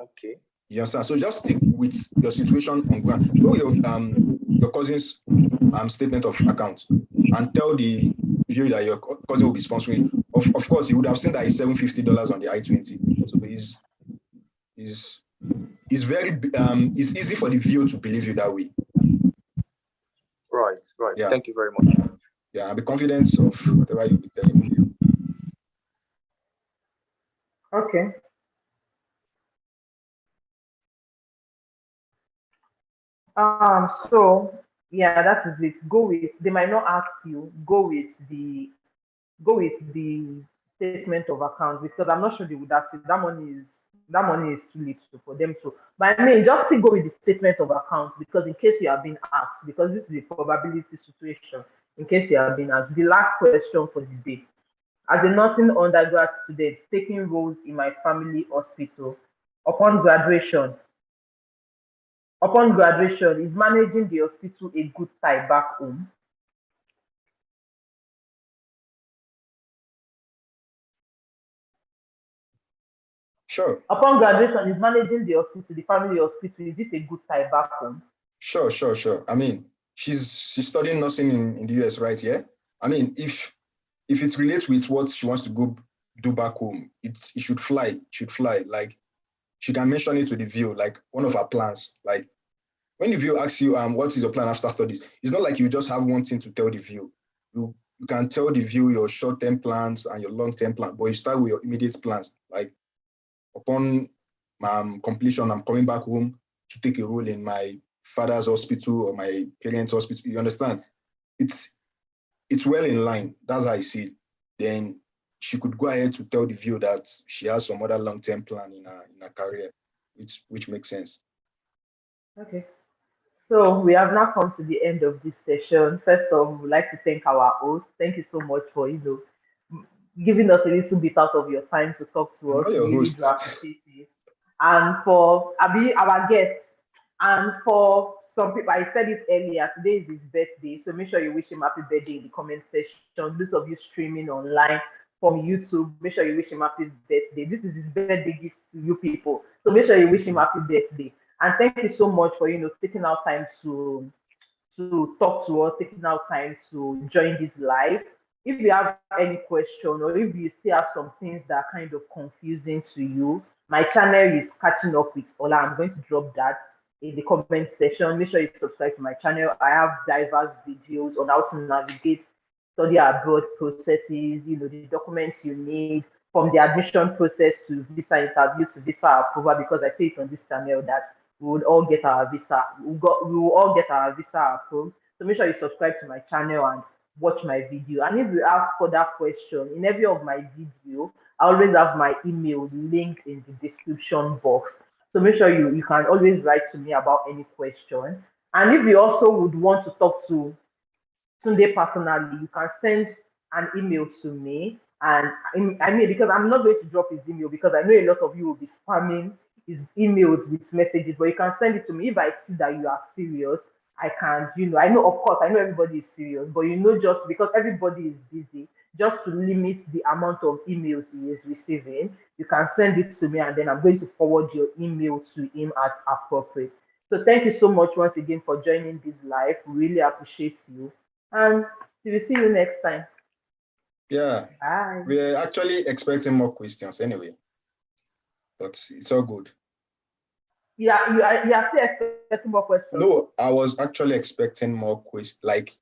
Okay. You understand? So just stick with your situation on ground. Go with your cousin's statement of account and tell the view that your cousin will be sponsoring. Of course, he would have seen that it's $750 on the I-20. So it's very it's easy for the viewer to believe you that way. Right. Yeah. Thank you very much. Yeah, and be confident of whatever you'll be telling you. Okay. So yeah, that is it. Go with, they might not ask you, go with the statement of account, because I'm not sure they would ask you. That money is too little for them to. But I mean, just still go with the statement of account, because in case you have been asked, because this is a probability situation, in case you have been asked. The last question for the day: as a nursing undergrad student taking roles in my family hospital, Upon graduation. Upon graduation, is managing the hospital a good tie back home? Sure. Upon graduation, is managing the hospital, the family hospital, is it a good tie back home? Sure. I mean, she's studying nursing in the US, right? Yeah. I mean, if it relates with what she wants to go do back home, it should fly. It should fly. Like, she can mention it to the view, like one of her plans. Like, when the view asks you, what is your plan after studies? It's not like you just have one thing to tell the view. You can tell the view your short-term plans and your long-term plan, but you start with your immediate plans. Like, upon completion, I'm coming back home to take a role in my father's hospital or my parents' hospital. You understand? It's well in line. That's how I see it. Then she could go ahead to tell the view that she has some other long-term plan in her career, which makes sense. Okay. So we have now come to the end of this session. First off, we'd like to thank our host. Thank you so much for giving us a little bit out of your time to talk to I'm us. not your We really do host. appreciate it. And for Abi, our guest, and for some people, I said it earlier, today is his birthday, so make sure you wish him happy birthday in the comment section. Those of you streaming online from YouTube, make sure you wish him happy birthday. This is his birthday gift to you people. So make sure you wish him happy birthday. And thank you so much for taking out time to talk to us, taking out time to join this live. If you have any question or if you still have some things that are kind of confusing to you, my channel is Catching Up with Ola. I'm going to drop that in the comment section. Make sure you subscribe to my channel. I have diverse videos on how to navigate study abroad processes, the documents you need from the admission process to visa interview to visa approval, because I say it on this channel that we will all get our visa. We will all get our visa approved. So make sure you subscribe to my channel and watch my video. And if you have further questions, in every of my video, I always have my email linked in the description box. So make sure you can always write to me about any question. And if you also would want to talk to Tunde personally, you can send an email to me. And I mean, because I'm not going to drop his email because I know a lot of you will be spamming his emails with messages, but you can send it to me. If I see that you are serious, I can, I know, of course, I know everybody is serious, but just because everybody is busy, just to limit the amount of emails he is receiving, you can send it to me and then I'm going to forward your email to him as appropriate. So thank you so much once again for joining this live. We really appreciate you. And we'll see you next time. Yeah. Bye. We're actually expecting more questions anyway, but it's all good. Yeah, you are still expecting more questions? No, I was actually expecting more questions. Like,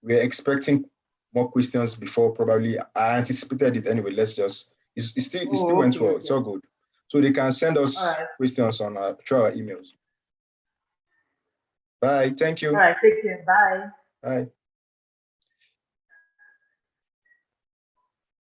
we're expecting more questions before. Probably I anticipated it anyway. Let's just, it still went well. Okay. It's all good. So they can send us questions on through our emails. Bye. Thank you. All right. Take care. Bye. Bye.